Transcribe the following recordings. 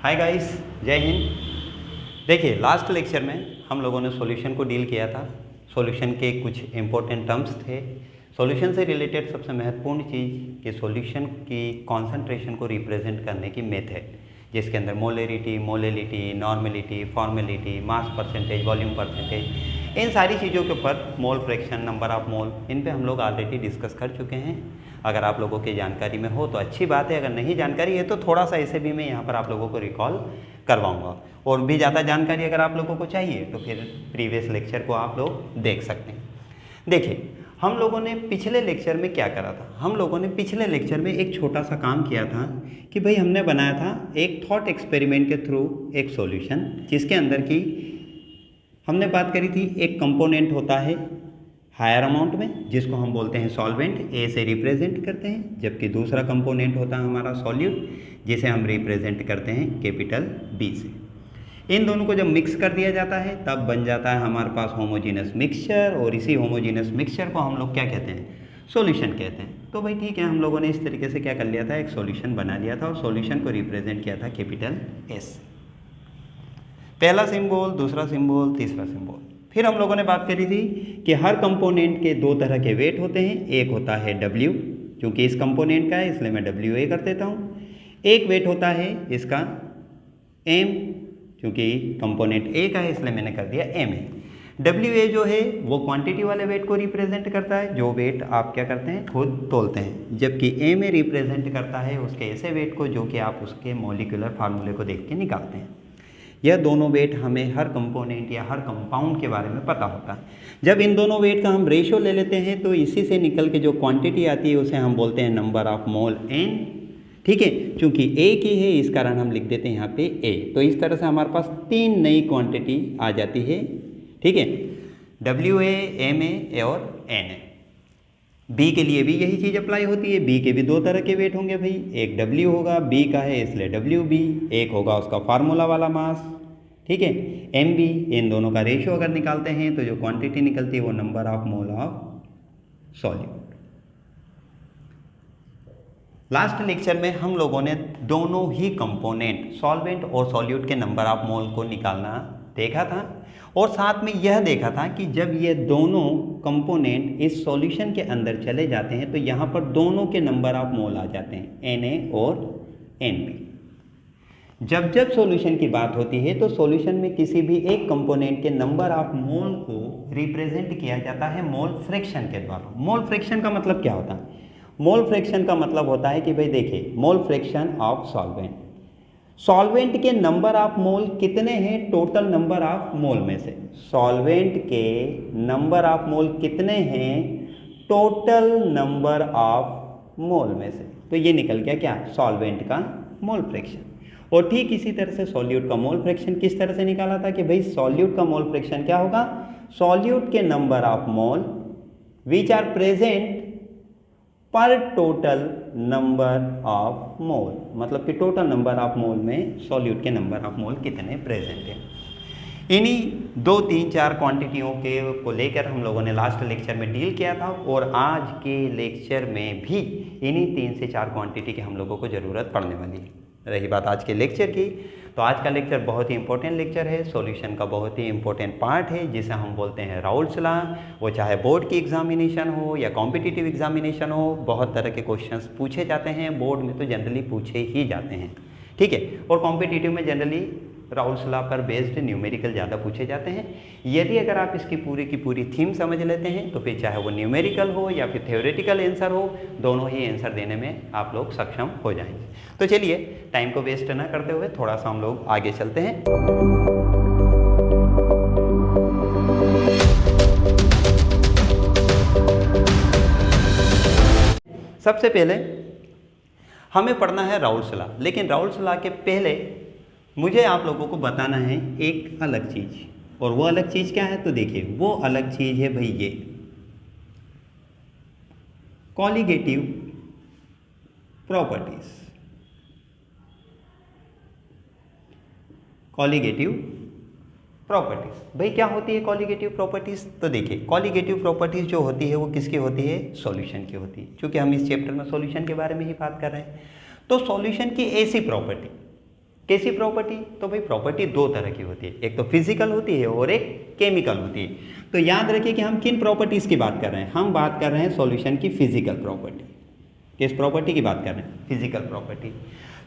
Hi guys, जय हिंद। देखिए, last lecture में हम लोगों ने सॉल्यूशन को डील किया था। सॉल्यूशन के कुछ इंपॉर्टेंट टर्म्स थे। सॉल्यूशन से रिलेटेड सबसे महत्वपूर्ण चीज़ कि सॉल्यूशन की कॉन्सेंट्रेशन को रिप्रेजेंट करने की मेथड, जिसके अंदर molarity, molality, normality, formality, mass percentage, volume percentage, इन सारी चीज़ों के ऊपर mole fraction, number of mole, इन पे हम लोग ऑलरेडी डिस्कस कर चुके हैं। अगर आप लोगों की जानकारी में हो तो अच्छी बात है, अगर नहीं जानकारी है तो थोड़ा सा इसे भी मैं यहाँ पर आप लोगों को रिकॉल करवाऊँगा। और भी ज़्यादा जानकारी अगर आप लोगों को चाहिए तो फिर प्रीवियस लेक्चर को आप लोग देख सकते हैं। देखिए, हम लोगों ने पिछले लेक्चर में क्या करा था। हम लोगों ने पिछले लेक्चर में एक छोटा सा काम किया था कि भाई हमने बनाया था एक थॉट एक्सपेरिमेंट के थ्रू एक सॉल्यूशन, जिसके अंदर की हमने बात करी थी एक कंपोनेंट होता है हायर अमाउंट में, जिसको हम बोलते हैं सॉल्वेंट, ए से रिप्रेजेंट करते हैं, जबकि दूसरा कंपोनेंट होता है हमारा सॉल्यूट, जिसे हम रिप्रेजेंट करते हैं कैपिटल बी से। इन दोनों को जब मिक्स कर दिया जाता है तब बन जाता है हमारे पास होमोजीनस मिक्सचर, और इसी होमोजीनस मिक्सचर को हम लोग क्या कहते हैं, सॉल्यूशन कहते हैं। तो भाई ठीक है, हम लोगों ने इस तरीके से क्या कर लिया था, एक सॉल्यूशन बना लिया था और सॉल्यूशन को रिप्रेजेंट किया था कैपिटल एस। पहला सिंबल, दूसरा सिंबल, तीसरा सिंबल। फिर हम लोगों ने बात करी थी कि हर कंपोनेंट के दो तरह के वेट होते हैं। एक होता है W, क्योंकि इस कंपोनेंट का है इसलिए मैं WA कर देता हूँ। एक वेट होता है इसका M, क्योंकि कंपोनेंट A का है इसलिए मैंने कर दिया MA। WA जो है वो क्वांटिटी वाले वेट को रिप्रेजेंट करता है, जो वेट आप क्या करते हैं, खुद तोलते हैं, जबकि MA रिप्रेजेंट करता है उसके ऐसे वेट को जो कि आप उसके मॉलिक्यूलर फार्मूले को देख के निकालते हैं। यह दोनों वेट हमें हर कंपोनेंट या हर कंपाउंड के बारे में पता होता है। जब इन दोनों वेट का हम रेशो ले लेते हैं तो इसी से निकल के जो क्वांटिटी आती है उसे हम बोलते हैं नंबर ऑफ मोल N। ठीक है, चूंकि A की है इस कारण हम लिख देते हैं यहाँ पे A। तो इस तरह से हमारे पास तीन नई क्वांटिटी आ जाती है। ठीक है, WA, MA और NA। B के लिए भी यही चीज़ अप्लाई होती है। B के भी दो तरह के वेट होंगे भाई, एक W होगा, B का है इसलिए WB, एक होगा उसका फार्मूला वाला मास, ठीक है, MB। इन दोनों का रेशियो अगर निकालते हैं तो जो क्वांटिटी निकलती है वो number of mole of solute. Last lecture में हम लोगों ने दोनों ही कंपोनेंट सॉल्वेंट और सॉल्यूट के नंबर ऑफ मोल को निकालना देखा था, और साथ में यह देखा था कि जब ये दोनों कंपोनेंट इस सॉल्यूशन के अंदर चले जाते हैं तो यहाँ पर दोनों के नंबर ऑफ मोल आ जाते हैं, Na और Nb। जब जब सॉल्यूशन की बात होती है तो सॉल्यूशन में किसी भी एक कंपोनेंट के नंबर ऑफ मोल को रिप्रेजेंट किया जाता है मोल फ्रैक्शन के द्वारा। मोल फ्रैक्शन का मतलब क्या होता है? मोल फ्रैक्शन का मतलब होता है कि भाई देखिए, मोल फ्रैक्शन ऑफ सॉल्वेंट, सॉल्वेंट के नंबर ऑफ मोल कितने हैं टोटल नंबर ऑफ मोल में से, सॉल्वेंट के नंबर ऑफ मोल कितने हैं टोटल नंबर ऑफ मोल में से। तो ये निकल गया क्या, सॉल्वेंट का मोल फ्रैक्शन। और ठीक इसी तरह से सॉल्यूट का मोल फ्रैक्शन किस तरह से निकाला था कि भाई सॉल्यूट का मोल फ्रैक्शन क्या होगा, सॉल्यूट के number of mole which are present पर टोटल नंबर ऑफ मोल, मतलब कि टोटल नंबर ऑफ मोल में सॉल्यूट के नंबर ऑफ मोल कितने प्रेजेंट हैं। इन्हीं 2, 3, 4 क्वांटिटियों के को लेकर हम लोगों ने लास्ट लेक्चर में डील किया था, और आज के लेक्चर में भी इन्हीं 3 से 4 क्वांटिटी की हम लोगों को ज़रूरत पड़ने वाली है। रही बात आज के लेक्चर की, तो आज का लेक्चर बहुत ही इंपॉर्टेंट लेक्चर है, सॉल्यूशन का बहुत ही इंपॉर्टेंट पार्ट है, जिसे हम बोलते हैं राउल्स लॉ। वो चाहे बोर्ड की एग्जामिनेशन हो या कॉम्पिटिटिव एग्जामिनेशन हो, बहुत तरह के क्वेश्चंस पूछे जाते हैं। बोर्ड में तो जनरली पूछे ही जाते हैं, ठीक है, और कॉम्पिटिटिव में जनरली राउल्स लॉ पर बेस्ड न्यूमेरिकल ज़्यादा पूछे जाते हैं। यदि अगर आप इसकी पूरी की पूरी थीम समझ लेते हैं तो फिर चाहे वो न्यूमेरिकल हो या फिर थ्योरेटिकल आंसर हो, दोनों ही आंसर देने में आप लोग सक्षम हो जाएंगे। तो चलिए, टाइम को वेस्ट ना करते हुए थोड़ा सा हम लोग आगे चलते हैं। सबसे पहले हमें पढ़ना है राउल्स लॉ, लेकिन राउल्स लॉ के पहले मुझे आप लोगों को बताना है एक अलग चीज़, और वो अलग चीज़ क्या है, तो देखिए वो अलग चीज़ है भाई ये कॉलिगेटिव प्रॉपर्टीज। कॉलिगेटिव प्रॉपर्टीज भाई क्या होती है कॉलिगेटिव प्रॉपर्टीज? तो देखिए, कॉलिगेटिव प्रॉपर्टीज जो होती है वो किसकी होती है, सॉल्यूशन की होती है। क्योंकि हम इस चैप्टर में सॉल्यूशन के बारे में ही बात कर रहे हैं, तो सॉल्यूशन की ऐसी प्रॉपर्टी कैसी प्रॉपर्टी? तो भाई प्रॉपर्टी दो तरह की होती है, एक तो फिजिकल होती है और एक केमिकल होती है। तो याद रखिए कि हम किन प्रॉपर्टीज़ की बात कर रहे हैं। हम बात कर रहे हैं सॉल्यूशन की फिजिकल प्रॉपर्टी। किस प्रॉपर्टी की बात कर रहे हैं? Physical property.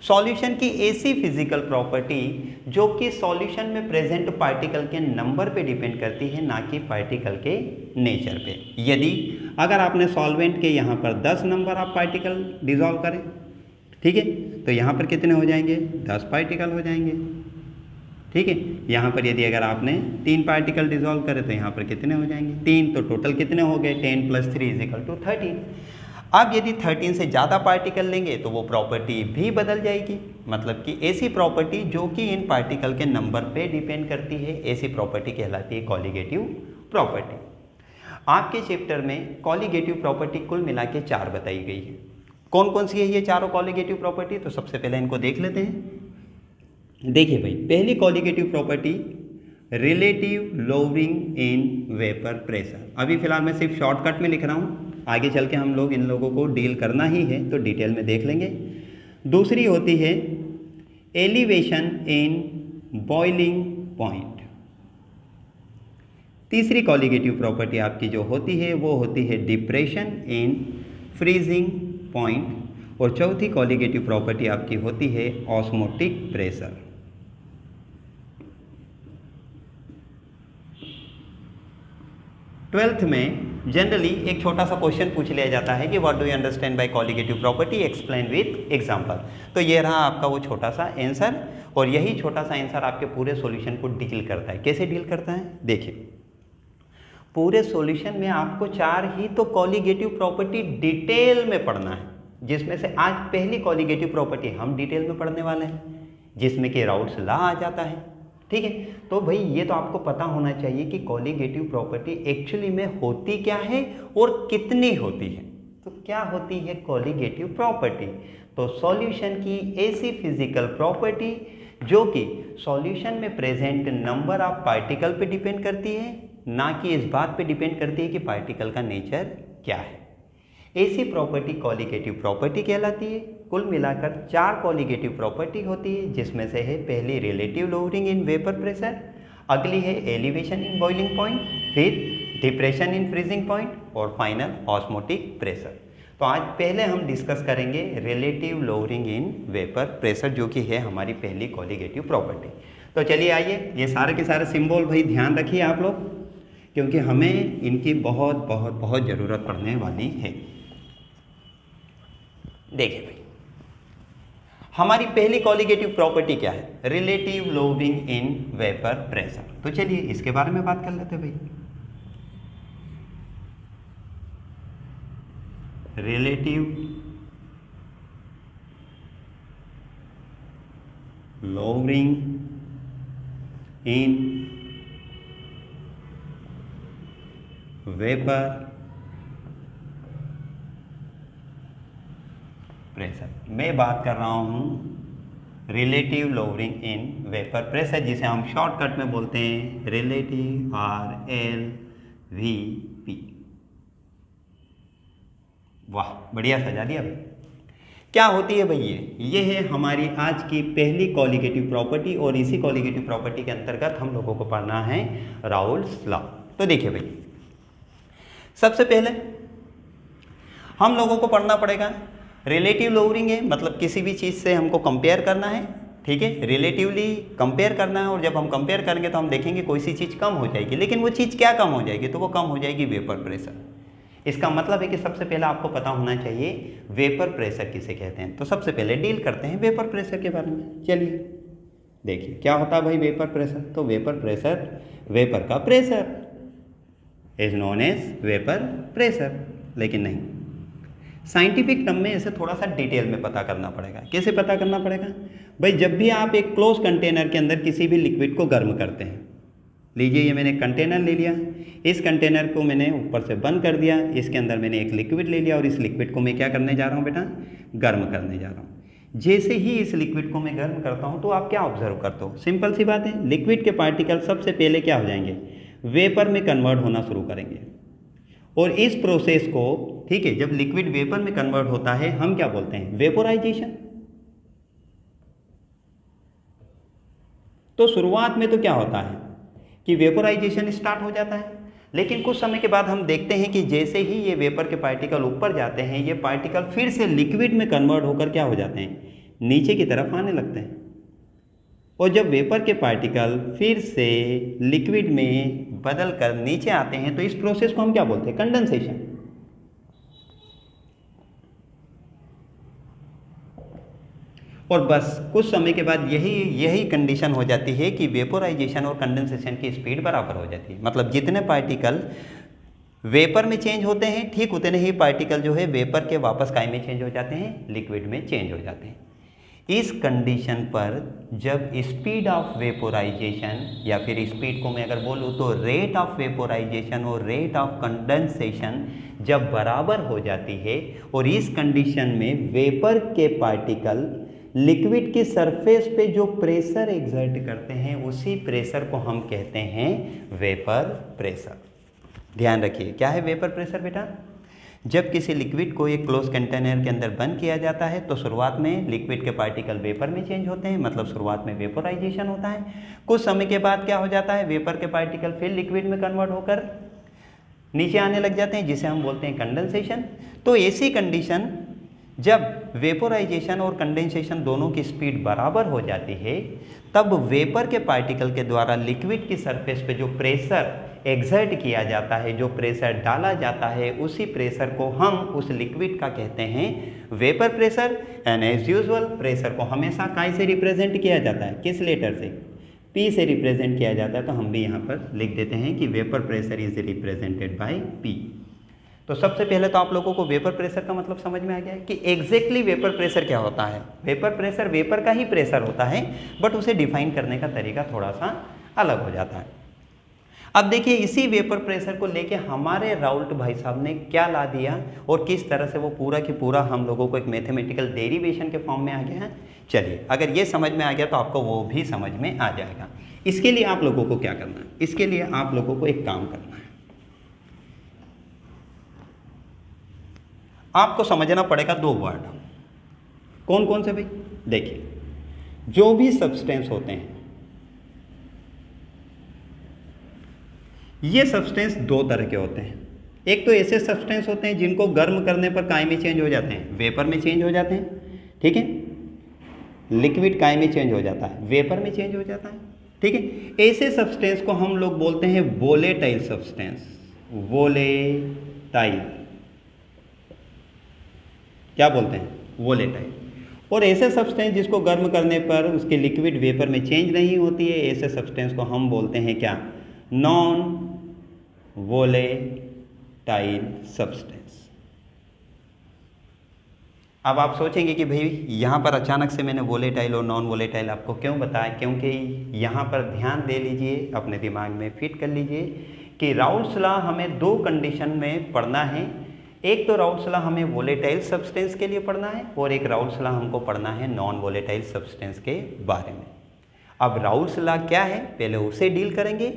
सॉल्यूशन की ऐसी फिजिकल प्रॉपर्टी जो कि सॉल्यूशन में प्रेजेंट पार्टिकल के नंबर पे डिपेंड करती है, ना कि पार्टिकल के नेचर पे। यदि अगर आपने सॉल्वेंट के यहाँ पर 10 नंबर आप पार्टिकल डिजॉल्व करें, ठीक है, तो यहाँ पर कितने हो जाएंगे? 10 पार्टिकल हो जाएंगे। ठीक है, यहाँ पर यदि अगर आपने 3 पार्टिकल डिजॉल्व करे तो यहाँ पर कितने हो जाएंगे? 3। तो टोटल कितने हो गए? 10 + 3 = 13। अब यदि 13 से ज़्यादा पार्टिकल लेंगे तो वो प्रॉपर्टी भी बदल जाएगी। मतलब कि ऐसी प्रॉपर्टी जो कि इन पार्टिकल के नंबर पे डिपेंड करती है, ऐसी प्रॉपर्टी कहलाती है कॉलीगेटिव प्रॉपर्टी। आपके चैप्टर में कॉलीगेटिव प्रॉपर्टी कुल मिला के 4 बताई गई है। कौन कौन सी है ये चारों कॉलीगेटिव प्रॉपर्टी? तो सबसे पहले इनको देख लेते हैं। देखिए भाई, पहली colligative property relative lowering in vapour pressure. अभी फिलहाल मैं सिर्फ शॉर्टकट में लिख रहा हूँ, आगे चल के हम लोग इन लोगों को डील करना ही है तो डिटेल में देख लेंगे। दूसरी होती है एलिवेशन इन बॉइलिंग पॉइंट। तीसरी कॉलीगेटिव प्रॉपर्टी आपकी जो होती है वो होती है डिप्रेशन इन फ्रीजिंग पॉइंट। और चौथी कॉलीगेटिव प्रॉपर्टी आपकी होती है ऑस्मोटिक प्रेशर। ट्वेल्थ में जनरली एक छोटा सा क्वेश्चन पूछ लिया जाता है कि what do you understand by colligative property, explain with example. तो ये रहा आपका वो छोटा सा आंसर, और यही छोटा सा आंसर आपके पूरे सॉल्यूशन को डील करता है। कैसे डील करता है? देखिए, पूरे सॉल्यूशन में आपको 4 ही तो कॉलीगेटिव प्रॉपर्टी डिटेल में पढ़ना है, जिसमें से आज पहली कॉलीगेटिव प्रॉपर्टी हम डिटेल में पढ़ने वाले हैं, जिसमें कि राउट्स लॉ आ जाता है। ठीक है, तो भाई ये तो आपको पता होना चाहिए कि कॉलीगेटिव प्रॉपर्टी एक्चुअली में होती क्या है और कितनी होती है। तो क्या होती है कॉलीगेटिव प्रॉपर्टी? तो सॉल्यूशन की ऐसी फिजिकल प्रॉपर्टी जो कि सॉल्यूशन में प्रेजेंट नंबर ऑफ पार्टिकल पे डिपेंड करती है, ना कि इस बात पे डिपेंड करती है कि पार्टिकल का नेचर क्या है। ऐसी प्रॉपर्टी कॉलीगेटिव प्रॉपर्टी कहलाती है। कुल मिलाकर 4 कॉलीगेटिव प्रॉपर्टी होती है, जिसमें से है पहली relative lowering in vapour pressure, अगली है एलिवेशन इन बॉइलिंग पॉइंट, फिर डिप्रेशन इन फ्रीजिंग पॉइंट और फाइनल ऑस्मोटिक प्रेशर। तो आज पहले हम डिस्कस करेंगे relative lowering in vapour pressure, जो कि है हमारी पहली कॉलीगेटिव प्रॉपर्टी। तो चलिए आइए, ये सारे के सारे सिंबल भाई ध्यान रखिए आप लोग, क्योंकि हमें इनकी बहुत बहुत बहुत ज़रूरत पड़ने वाली है। देखिए भाई, हमारी पहली कॉलीगेटिव प्रॉपर्टी क्या है? Relative lowering in vapour pressure. तो चलिए इसके बारे में बात कर लेते हैं भाई। Relative lowering in vapour pressure. मैं बात कर रहा हूँ relative lowering in vapour pressure, जिसे हम शॉर्टकट में बोलते हैं रिलेटिव RLVP। वाह, बढ़िया सजा दिया भाई। क्या होती है भाई ये है हमारी आज की पहली कॉलीगेटिव प्रॉपर्टी, और इसी कॉलीगेटिव प्रॉपर्टी के अंतर्गत हम लोगों को पढ़ना है राउल्स लॉ। तो देखिए भाई, सबसे पहले हम लोगों को पढ़ना पड़ेगा रिलेटिव लोअरिंग है, मतलब किसी भी चीज़ से हमको कंपेयर करना है। ठीक है, रिलेटिवली कंपेयर करना है, और जब हम कंपेयर करेंगे तो हम देखेंगे कोई सी चीज़ कम हो जाएगी, लेकिन वो चीज़ क्या कम हो जाएगी? तो वो कम हो जाएगी वेपर प्रेशर। इसका मतलब है कि सबसे पहले आपको पता होना चाहिए वेपर प्रेशर किसे कहते हैं। तो सबसे पहले डील करते हैं वेपर प्रेशर के बारे में। चलिए देखिए क्या होता है भाई वेपर प्रेशर। तो वेपर प्रेशर, वेपर का pressure is known as vapour pressure. लेकिन नहीं, साइंटिफिक टर्म में इसे थोड़ा सा डिटेल में पता करना पड़ेगा। कैसे पता करना पड़ेगा भाई? जब भी आप एक क्लोज कंटेनर के अंदर किसी भी लिक्विड को गर्म करते हैं, लीजिए ये मैंने एक कंटेनर ले लिया, इस कंटेनर को मैंने ऊपर से बंद कर दिया, इसके अंदर मैंने एक लिक्विड ले लिया, और इस लिक्विड को मैं क्या करने जा रहा हूँ बेटा? गर्म करने जा रहा हूँ। जैसे ही इस लिक्विड को मैं गर्म करता हूँ तो आप क्या ऑब्जर्व करते हो? सिंपल सी बात है, लिक्विड के पार्टिकल सबसे पहले क्या हो जाएंगे? वेपर में कन्वर्ट होना शुरू करेंगे। और इस प्रोसेस को, ठीक है, जब लिक्विड वेपर में कन्वर्ट होता है हम क्या बोलते हैं? वेपोराइजेशन। तो शुरुआत में तो क्या होता है कि वेपोराइजेशन स्टार्ट हो जाता है, लेकिन कुछ समय के बाद हम देखते हैं कि जैसे ही ये वेपर के पार्टिकल ऊपर जाते हैं, ये पार्टिकल फिर से लिक्विड में कन्वर्ट होकर क्या हो जाते हैं, नीचे की तरफ आने लगते हैं। और जब वेपर के पार्टिकल फिर से लिक्विड में बदल कर नीचे आते हैं तो इस प्रोसेस को हम क्या बोलते हैं, कंडेंसेशन। और बस कुछ समय के बाद यही कंडीशन हो जाती है कि वेपोराइजेशन और कंडेंसेशन की स्पीड बराबर हो जाती है। मतलब जितने पार्टिकल वेपर में चेंज होते हैं, ठीक उतने ही पार्टिकल जो है वेपर के वापस काय में चेंज हो जाते हैं, लिक्विड में चेंज हो जाते हैं। इस कंडीशन पर जब स्पीड ऑफ वेपोराइजेशन, या फिर स्पीड को मैं अगर बोलूँ तो रेट ऑफ वेपोराइजेशन और रेट ऑफ कंडेंसेशन जब बराबर हो जाती है, और इस कंडीशन में वेपर के पार्टिकल लिक्विड की सरफेस पे जो प्रेशर एग्जर्ट करते हैं, उसी प्रेशर को हम कहते हैं वेपर प्रेशर। ध्यान रखिए, क्या है वेपर प्रेशर बेटा? जब किसी लिक्विड को एक क्लोज कंटेनर के अंदर बंद किया जाता है तो शुरुआत में लिक्विड के पार्टिकल वेपर में चेंज होते हैं, मतलब शुरुआत में वेपोराइजेशन होता है। कुछ समय के बाद क्या हो जाता है, वेपर के पार्टिकल फिर लिक्विड में कन्वर्ट होकर नीचे आने लग जाते हैं, जिसे हम बोलते हैं कंडेंसेशन। तो ऐसी कंडीशन जब वेपोराइजेशन और कंडेंसेशन दोनों की स्पीड बराबर हो जाती है, तब वेपर के पार्टिकल के द्वारा लिक्विड की सरफेस पे जो प्रेशर एक्सर्ट किया जाता है, जो प्रेशर डाला जाता है, उसी प्रेशर को हम उस लिक्विड का कहते हैं vapour pressure. And as usual pressure को हमेशा काय से रिप्रेजेंट किया जाता है, किस लेटर से, P से रिप्रेजेंट किया जाता है। तो हम भी यहाँ पर लिख देते हैं कि vapour pressure is represented by P। तो सबसे पहले तो आप लोगों को वेपर प्रेशर का मतलब समझ में आ गया है कि एग्जैक्टली वेपर प्रेशर क्या होता है। वेपर प्रेशर वेपर का ही प्रेशर होता है, बट उसे डिफाइन करने का तरीका थोड़ा सा अलग हो जाता है। अब देखिए, इसी वेपर प्रेशर को लेके हमारे राउल्ट भाई साहब ने क्या ला दिया और किस तरह से वो पूरा की पूरा हम लोगों को एक मैथमेटिकल डेरिवेशन के फॉर्म में आ गया है। चलिए, अगर ये समझ में आ गया तो आपको वो भी समझ में आ जाएगा। इसके लिए आप लोगों को क्या करना है, इसके लिए आप लोगों को एक काम करना है, आपको समझना पड़ेगा दो वर्ड। कौन कौन से भाई? देखिए, जो भी सब्सटेंस होते हैं, ये सब्सटेंस दो तरह के होते हैं। एक तो ऐसे सब्सटेंस होते हैं जिनको गर्म करने पर काय में चेंज हो जाते हैं, वेपर में चेंज हो जाते हैं, ठीक है। लिक्विड काय में चेंज हो जाता है, वेपर में चेंज हो जाता है, ठीक है। ऐसे सब्सटेंस को हम लोग बोलते हैं वोलेटाइल सब्सटेंस। वोलेटाइल क्या बोलते हैं? वोलेटाइल। और ऐसे सब्सटेंस जिसको गर्म करने पर उसके लिक्विड वेपर में चेंज नहीं होती है, ऐसे सब्सटेंस को हम बोलते हैं क्या? Non volatile substance. अब आप सोचेंगे कि भाई यहाँ पर अचानक से मैंने वोलेटाइल और नॉन वोलेटाइल आपको क्यों बताया? क्योंकि यहाँ पर ध्यान दे लीजिए, अपने दिमाग में फिट कर लीजिए कि राउल्ट्स लॉ हमें दो कंडीशन में पढ़ना है। एक तो राउल्ट्स लॉ हमें वोलेटाइल सब्सटेंस के लिए पढ़ना है, और एक राउल्ट्स लॉ हमको पढ़ना है नॉन वोलेटाइल सब्सटेंस के बारे में। अब राउल्ट्स लॉ क्या है, पहले उसे डील करेंगे,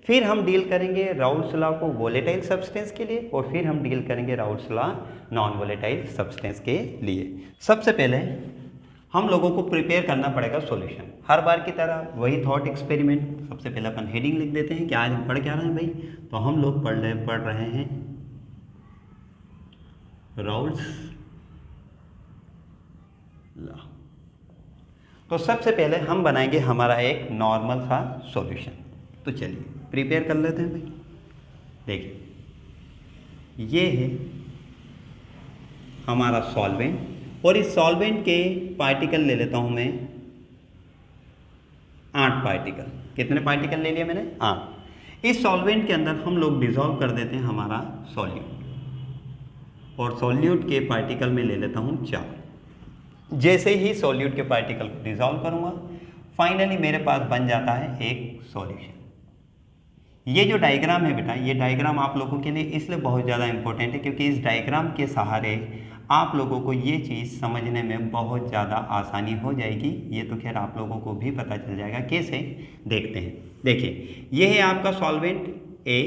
फिर हम डील करेंगे राउल्ट्स लॉ को वोलेटाइल सब्सटेंस के लिए, और फिर हम डील करेंगे Raoult's law non volatile substance के लिए। सबसे पहले हम लोगों को प्रिपेयर करना पड़ेगा सॉल्यूशन। हर बार की तरह वही थॉट एक्सपेरिमेंट। सबसे पहले अपन हेडिंग लिख देते हैं कि आज हम पढ़ क्या रहे हैं भाई। तो हम लोग पढ़ रहे हैं राउल्ट्स लॉ। तो सबसे पहले हम बनाएंगे हमारा एक नॉर्मल सा सॉल्यूशन। तो चलिए प्रिपेयर कर लेते हैं भाई। देखिए, ये है हमारा सॉल्वेंट, और इस सॉल्वेंट के पार्टिकल ले लेता हूं मैं 8 पार्टिकल। कितने पार्टिकल ले लिए मैंने? 8। इस सॉल्वेंट के अंदर हम लोग डिसॉल्व कर देते हैं हमारा सॉल्यूट, और सॉल्यूट के पार्टिकल में ले लेता हूं 4। जैसे ही सॉल्यूट के पार्टिकल को डिसॉल्व करूंगा, फाइनली मेरे पास बन जाता है एक सॉल्यूशन। ये जो डायग्राम है बेटा, ये डायग्राम आप लोगों के लिए इसलिए बहुत ज़्यादा इंपॉर्टेंट है क्योंकि इस डायग्राम के सहारे आप लोगों को ये चीज़ समझने में बहुत ज़्यादा आसानी हो जाएगी। ये तो खैर आप लोगों को भी पता चल जाएगा कैसे, देखते हैं। देखिए, ये है आपका सॉल्वेंट A,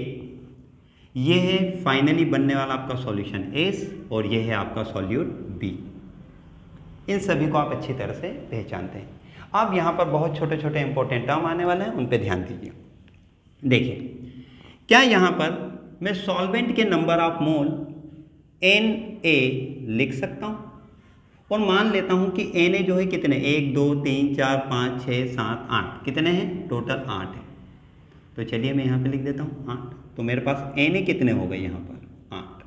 ये है फाइनली बनने वाला आपका सॉल्यूशन S, और ये है आपका सॉल्यूट B। इन सभी को आप अच्छी तरह से पहचानते हैं। अब यहाँ पर बहुत छोटे छोटे इंपॉर्टेंट टर्म आने वाले हैं, उन पे ध्यान दीजिए। देखिए, क्या यहाँ पर मैं सॉल्वेंट के नंबर ऑफ मोल Na लिख सकता हूँ और मान लेता हूँ कि Na जो है कितने, 1 2 3 4 5 6 7 8, कितने हैं टोटल 8 है। तो चलिए मैं यहाँ पे लिख देता हूँ 8। तो मेरे पास Na कितने हो गए यहाँ पर 8।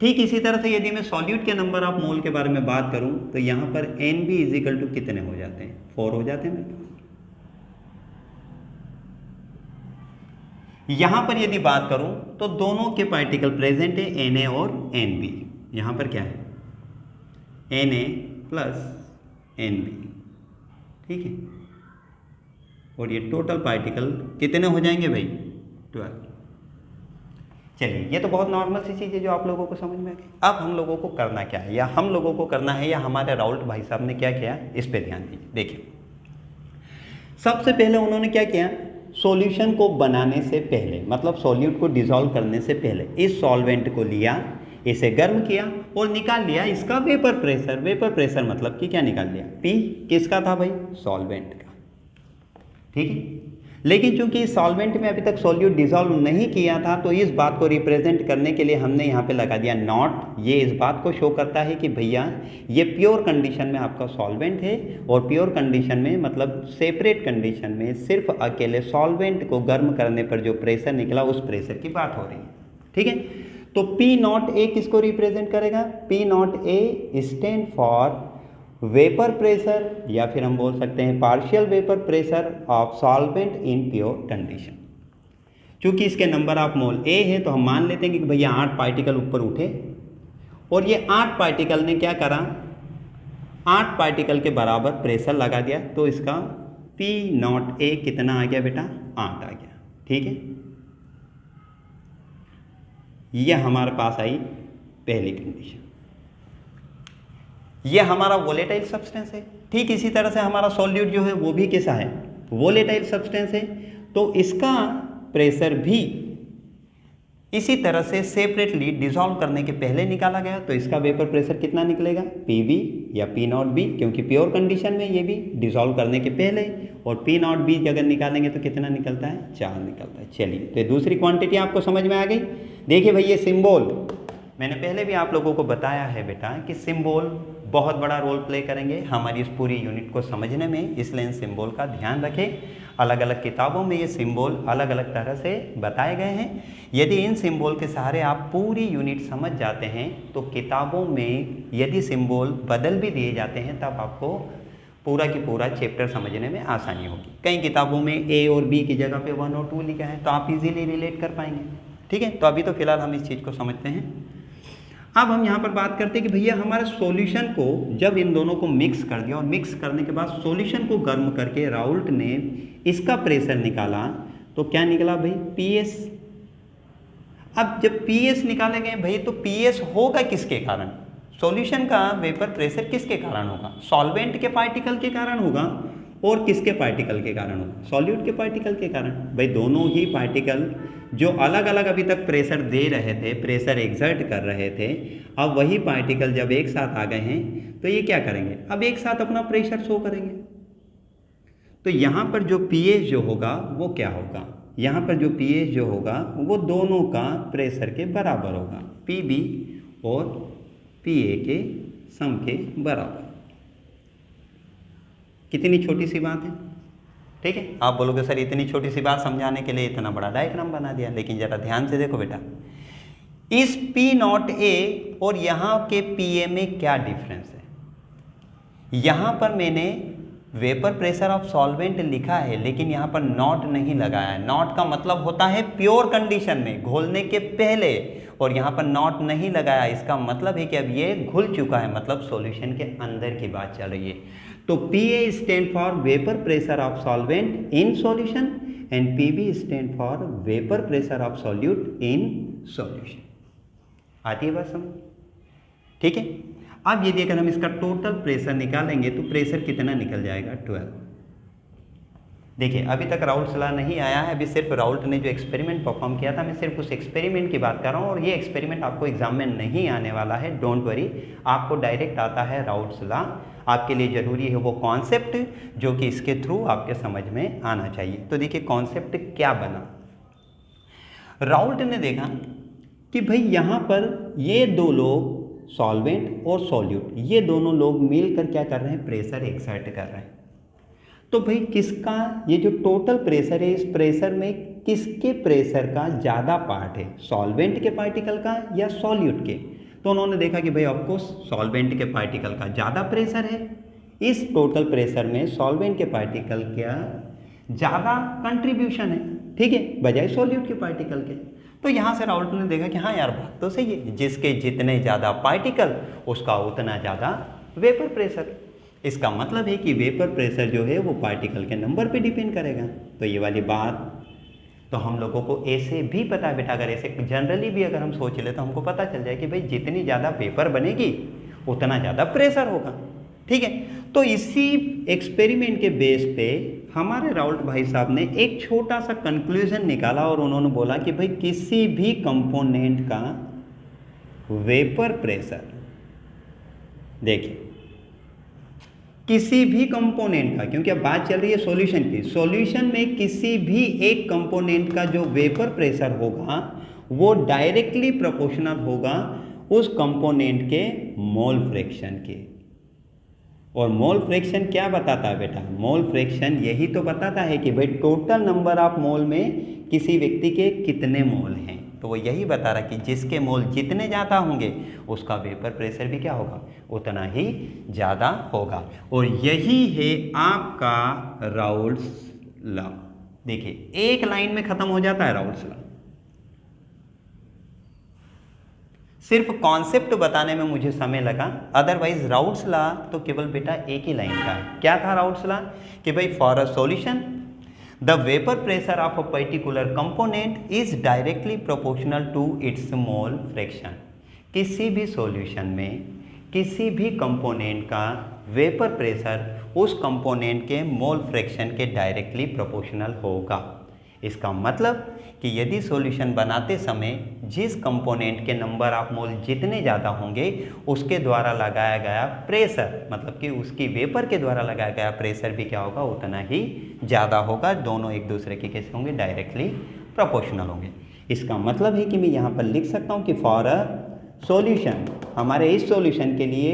ठीक इसी तरह से यदि मैं सॉल्यूट के नंबर ऑफ मोल के बारे में बात करूँ तो यहाँ पर Nb इजिकल टू कितने हो जाते हैं, 4 हो जाते हैं मेरे पास। यहाँ पर यदि बात करूँ तो दोनों के पार्टिकल प्रेजेंट है, Na और Nb। यहाँ पर क्या है, Na प्लस Nb, ठीक है। और ये टोटल पार्टिकल कितने हो जाएंगे भाई, 12। चलिए, ये तो बहुत नॉर्मल सी चीज़ है जो आप लोगों को समझ में आ गई। अब हम लोगों को करना क्या है, या हम लोगों को करना है, या हमारे राउल्ट भाई साहब ने क्या किया, इस पे ध्यान दीजिए। देखिए, सबसे पहले उन्होंने क्या किया, सॉल्यूशन को बनाने से पहले, मतलब सॉल्यूट को डिसॉल्व करने से पहले, इस सॉल्वेंट को लिया, इसे गर्म किया और निकाल लिया इसका वेपर प्रेशर। वेपर प्रेशर मतलब कि क्या निकाल लिया, P किसका था भाई, सॉल्वेंट का, ठीक है। लेकिन चूंकि इस सॉल्वेंट में अभी तक सॉल्यूट डिसॉल्व नहीं किया था, तो इस बात को रिप्रेजेंट करने के लिए हमने यहाँ पे लगा दिया नॉट। ये इस बात को शो करता है कि भैया ये प्योर कंडीशन में आपका सॉल्वेंट है, और प्योर कंडीशन में मतलब सेपरेट कंडीशन में सिर्फ अकेले सॉल्वेंट को गर्म करने पर जो प्रेशर निकला उस प्रेशर की बात हो रही है, ठीक है। तो P नॉट ए किसको रिप्रेजेंट करेगा, P not a stand for vapour pressure, या फिर हम बोल सकते हैं partial vapour pressure of solvent in pure condition. चूंकि इसके नंबर ऑफ मोल A है तो हम मान लेते हैं कि भैया 8 पार्टिकल ऊपर उठे, और ये 8 पार्टिकल ने क्या करा, 8 पार्टिकल के बराबर प्रेशर लगा दिया, तो इसका P नॉट ए कितना आ गया बेटा, 8 आ गया, ठीक है। यह हमारे पास आई पहली कंडीशन। यह हमारा वोलेटाइल सब्सटेंस है। ठीक इसी तरह से हमारा सॉल्यूट जो है वो भी कैसा है, वोलेटाइल सब्सटेंस है, तो इसका प्रेशर भी इसी तरह से सेपरेटली डिसॉल्व करने के पहले निकाला गया। तो इसका वेपर प्रेशर कितना निकलेगा, PV या P नॉट बी, क्योंकि प्योर कंडीशन में ये भी डिसॉल्व करने के पहले, और P नॉट बी अगर निकालेंगे तो कितना निकलता है, 4 निकलता है। चलिए, तो दूसरी क्वांटिटी आपको समझ में आ गई। देखिए भाई, ये सिंबल मैंने पहले भी आप लोगों को बताया है बेटा कि सिंबल बहुत बड़ा रोल प्ले करेंगे हमारी इस पूरी यूनिट को समझने में, इसलिए इन सिंबल का ध्यान रखें। अलग अलग किताबों में ये सिंबल अलग अलग तरह से बताए गए हैं। यदि इन सिंबल के सहारे आप पूरी यूनिट समझ जाते हैं तो किताबों में यदि सिंबल बदल भी दिए जाते हैं तब आपको पूरा की पूरा चैप्टर समझने में आसानी होगी। कई किताबों में A और B की जगह पे 1 और 2 लिखा है, तो आप इजीली रिलेट कर पाएंगे, ठीक है। तो अभी तो फिलहाल हम इस चीज़ को समझते हैं। अब हम यहाँ पर बात करते हैं कि भैया हमारे सॉल्यूशन को जब इन दोनों को मिक्स कर दिया, और मिक्स करने के बाद सॉल्यूशन को गर्म करके राउल्ट ने इसका प्रेशर निकाला, तो क्या निकला भाई, PS। अब जब PS निकाले गए भाई, तो PS होगा किसके कारण, सॉल्यूशन का वेपर प्रेशर किसके कारण होगा, सॉल्वेंट के पार्टिकल के कारण होगा, और किसके पार्टिकल के कारण होगा, सॉल्यूट के पार्टिकल के कारण। भाई दोनों ही पार्टिकल जो अलग अलग अभी तक प्रेशर दे रहे थे, प्रेशर एग्जर्ट कर रहे थे, अब वही पार्टिकल जब एक साथ आ गए हैं तो ये क्या करेंगे, अब एक साथ अपना प्रेशर शो करेंगे। तो यहाँ पर जो PS जो होगा वो क्या होगा, यहाँ पर जो PS जो होगा वो दोनों का प्रेशर के बराबर होगा, PB और PA के सम के बराबर। कितनी छोटी सी बात है, ठीक है। आप बोलोगे सर इतनी छोटी सी बात समझाने के लिए इतना बड़ा डायग्राम बना दिया, लेकिन जरा ध्यान से देखो बेटा, इस P नॉट ए और यहाँ के PA में क्या डिफरेंस है। यहाँ पर मैंने वेपर प्रेशर ऑफ सॉल्वेंट लिखा है, लेकिन यहाँ पर नॉट नहीं लगाया है। नॉट का मतलब होता है प्योर कंडीशन में, घोलने के पहले, और यहाँ पर नॉट नहीं लगाया, इसका मतलब है कि अब ये घुल चुका है, मतलब सॉल्यूशन के अंदर की बात चल रही है। तो PA stand for vapour pressure of solvent in solution and PB stand for vapour pressure of solute in solution. आती है बात समझ, ठीक है। अब यदि अगर हम इसका टोटल प्रेशर निकालेंगे तो प्रेशर कितना निकल जाएगा, 12। देखिए अभी तक राउल्ट्स लॉ नहीं आया है, अभी सिर्फ राउल्ट ने जो एक्सपेरिमेंट परफॉर्म किया था मैं सिर्फ उस एक्सपेरिमेंट की बात कर रहा हूँ, और ये एक्सपेरिमेंट आपको एग्जाम में नहीं आने वाला है, डोंट वरी। आपको डायरेक्ट आता है राउल्ट्स लॉ। आपके लिए ज़रूरी है वो कॉन्सेप्ट जो कि इसके थ्रू आपके समझ में आना चाहिए। तो देखिए कॉन्सेप्ट क्या बना। राउल्ट ने देखा कि भाई यहाँ पर ये दो लोग सॉल्वेंट और सॉल्यूट, ये दोनों लोग मिलकर क्या कर रहे हैं, प्रेशर एक्सर्ट कर रहे हैं। तो भाई किसका ये जो टोटल प्रेशर है, इस प्रेशर में किसके प्रेशर का ज़्यादा पार्ट है, सॉल्वेंट के पार्टिकल का या सॉल्यूट के। तो उन्होंने देखा कि भाई ऑफकोर्स सॉल्वेंट के पार्टिकल का ज़्यादा प्रेशर है, इस टोटल प्रेशर में सॉल्वेंट के पार्टिकल का ज़्यादा कंट्रीब्यूशन है, ठीक है, बजाय सॉल्यूट के पार्टिकल के। तो यहाँ से राउल्ट ने देखा कि हाँ यार बात तो सही है, जिसके जितने ज़्यादा पार्टिकल उसका उतना ज़्यादा वेपर प्रेशर। इसका मतलब है कि वेपर प्रेशर जो है वो पार्टिकल के नंबर पे डिपेंड करेगा। तो ये वाली बात तो हम लोगों को ऐसे भी पता है बेटा, अगर ऐसे जनरली भी अगर हम सोच ले तो हमको पता चल जाए कि भाई जितनी ज़्यादा वेपर बनेगी उतना ज़्यादा प्रेशर होगा, ठीक है। तो इसी एक्सपेरिमेंट के बेस पे हमारे राउल्ट भाई साहब ने एक छोटा सा कंक्लूजन निकाला और उन्होंने बोला कि भाई किसी भी कंपोनेंट का वेपर प्रेशर, देखिए किसी भी कंपोनेंट का, क्योंकि अब बात चल रही है सॉल्यूशन की, सॉल्यूशन में किसी भी एक कंपोनेंट का जो वेपर प्रेशर होगा वो डायरेक्टली प्रोपोर्शनल होगा उस कंपोनेंट के मोल फ्रैक्शन के। और मोल फ्रैक्शन क्या बताता है बेटा, मोल फ्रैक्शन यही तो बताता है कि भाई टोटल नंबर ऑफ मोल में किसी व्यक्ति के कितने मोल हैं। तो वो यही बता रहा कि जिसके मोल जितने ज़्यादा होंगे उसका वेपर प्रेशर भी क्या होगा, उतना ही ज़्यादा होगा। और यही है आपका राउल्ट्स लॉ। देखिए एक लाइन में ख़त्म हो जाता है राउल्ट्स लॉ। सिर्फ कॉन्सेप्ट बताने में मुझे समय लगा, अदरवाइज राउल्ट्स लॉ तो केवल बेटा एक ही लाइन का है। क्या था राउल्ट्स लॉ कि भाई for a solution the vapour pressure of a particular component is directly proportional to its mole fraction. किसी भी सॉल्यूशन में किसी भी कंपोनेंट का वेपर प्रेशर उस कंपोनेंट के मोल फ्रैक्शन के डायरेक्टली प्रोपोर्शनल होगा। इसका मतलब कि यदि सॉल्यूशन बनाते समय जिस कंपोनेंट के नंबर ऑफ मोल जितने ज़्यादा होंगे उसके द्वारा लगाया गया प्रेशर, मतलब कि उसकी वेपर के द्वारा लगाया गया प्रेशर भी क्या होगा, उतना ही ज़्यादा होगा। दोनों एक दूसरे के कैसे होंगे, डायरेक्टली प्रोपोर्शनल होंगे। इसका मतलब है कि मैं यहाँ पर लिख सकता हूँ कि फॉर अ सॉल्यूशन, हमारे इस सॉल्यूशन के लिए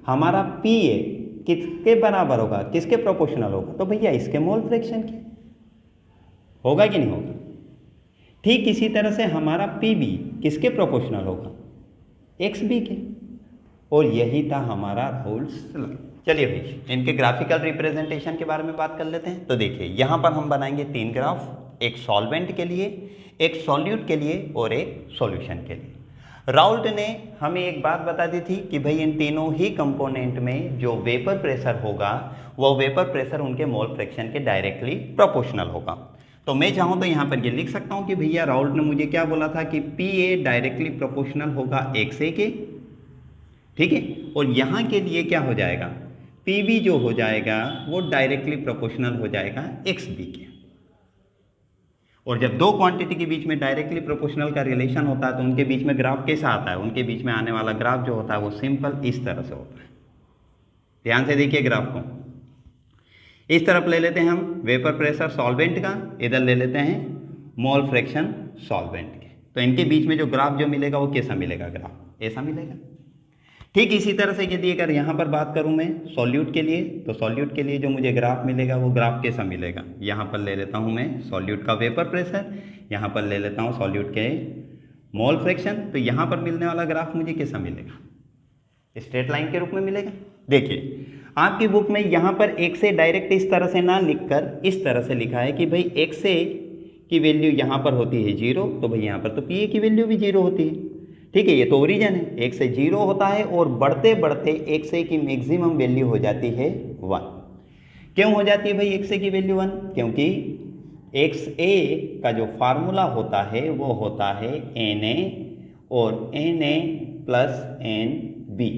हमारा पी ए किसके बराबर होगा, किसके प्रोपोर्शनल होगा, तो भैया इसके मोल फ्रैक्शन के होगा कि नहीं होगा। ठीक इसी तरह से हमारा पी बी किसके प्रोपोर्शनल होगा, एक्स बी के। और यही था हमारा राउल्ट्स लॉ। चलिए भाई इनके ग्राफिकल रिप्रेजेंटेशन के बारे में बात कर लेते हैं। तो देखिए यहाँ पर हम बनाएंगे 3 ग्राफ, एक सॉल्वेंट के लिए, एक सॉल्यूट के लिए और एक सॉल्यूशन के लिए। राउल्ट ने हमें एक बात बता दी थी कि भाई इन तीनों ही कंपोनेंट में जो वेपर प्रेशर होगा वो वेपर प्रेशर उनके मोल फ्रैक्शन के डायरेक्टली प्रोपोर्शनल होगा। तो मैं चाहूँ तो यहाँ पर ये लिख सकता हूँ कि भैया राउल्ट ने मुझे क्या बोला था कि पी ए डायरेक्टली प्रोपोर्शनल होगा एक्स ए के, ठीक है। और यहाँ के लिए क्या हो जाएगा, पी बी जो हो जाएगा वो डायरेक्टली प्रोपोर्शनल हो जाएगा एक्स बी के। और जब दो क्वांटिटी के बीच में डायरेक्टली प्रोपोर्शनल का रिलेशन होता है तो उनके बीच में ग्राफ कैसा आता है, उनके बीच में आने वाला ग्राफ जो होता है वो सिंपल इस तरह से होता है। ध्यान से देखिए ग्राफ को, इस तरफ ले लेते हैं हम वेपर प्रेशर सॉल्वेंट का, इधर ले लेते हैं मोल फ्रैक्शन सॉल्वेंट के। तो इनके बीच में जो ग्राफ जो मिलेगा वो कैसा मिलेगा, ग्राफ ऐसा मिलेगा। ठीक इसी तरह से यदि अगर यहाँ पर बात करूँ मैं सॉल्यूट के लिए, तो सॉल्यूट के लिए जो मुझे ग्राफ मिलेगा वो ग्राफ कैसा मिलेगा, यहाँ पर ले लेता हूँ मैं सॉल्यूट का वेपर प्रेशर, यहाँ पर ले लेता हूँ सॉल्यूट के मोल फ्रैक्शन। तो यहाँ पर मिलने वाला ग्राफ मुझे कैसा मिलेगा, स्ट्रेट लाइन के रूप में मिलेगा। देखिए आपकी बुक में यहाँ पर एक्स ए डायरेक्ट इस तरह से ना लिखकर इस तरह से लिखा है कि भाई एक्स ए की वैल्यू यहाँ पर होती है 0, तो भाई यहाँ पर तो पी ए की वैल्यू भी 0 होती है, ठीक है। ये तो ओरिजन है, एक्स ए 0 होता है और बढ़ते बढ़ते एक्स ए की मैक्सिमम वैल्यू हो जाती है 1। क्यों हो जाती है भाई एक्स ए की वैल्यू 1, क्योंकि एक्स ए का जो फार्मूला होता है वो होता है एन ए और N A plus N B.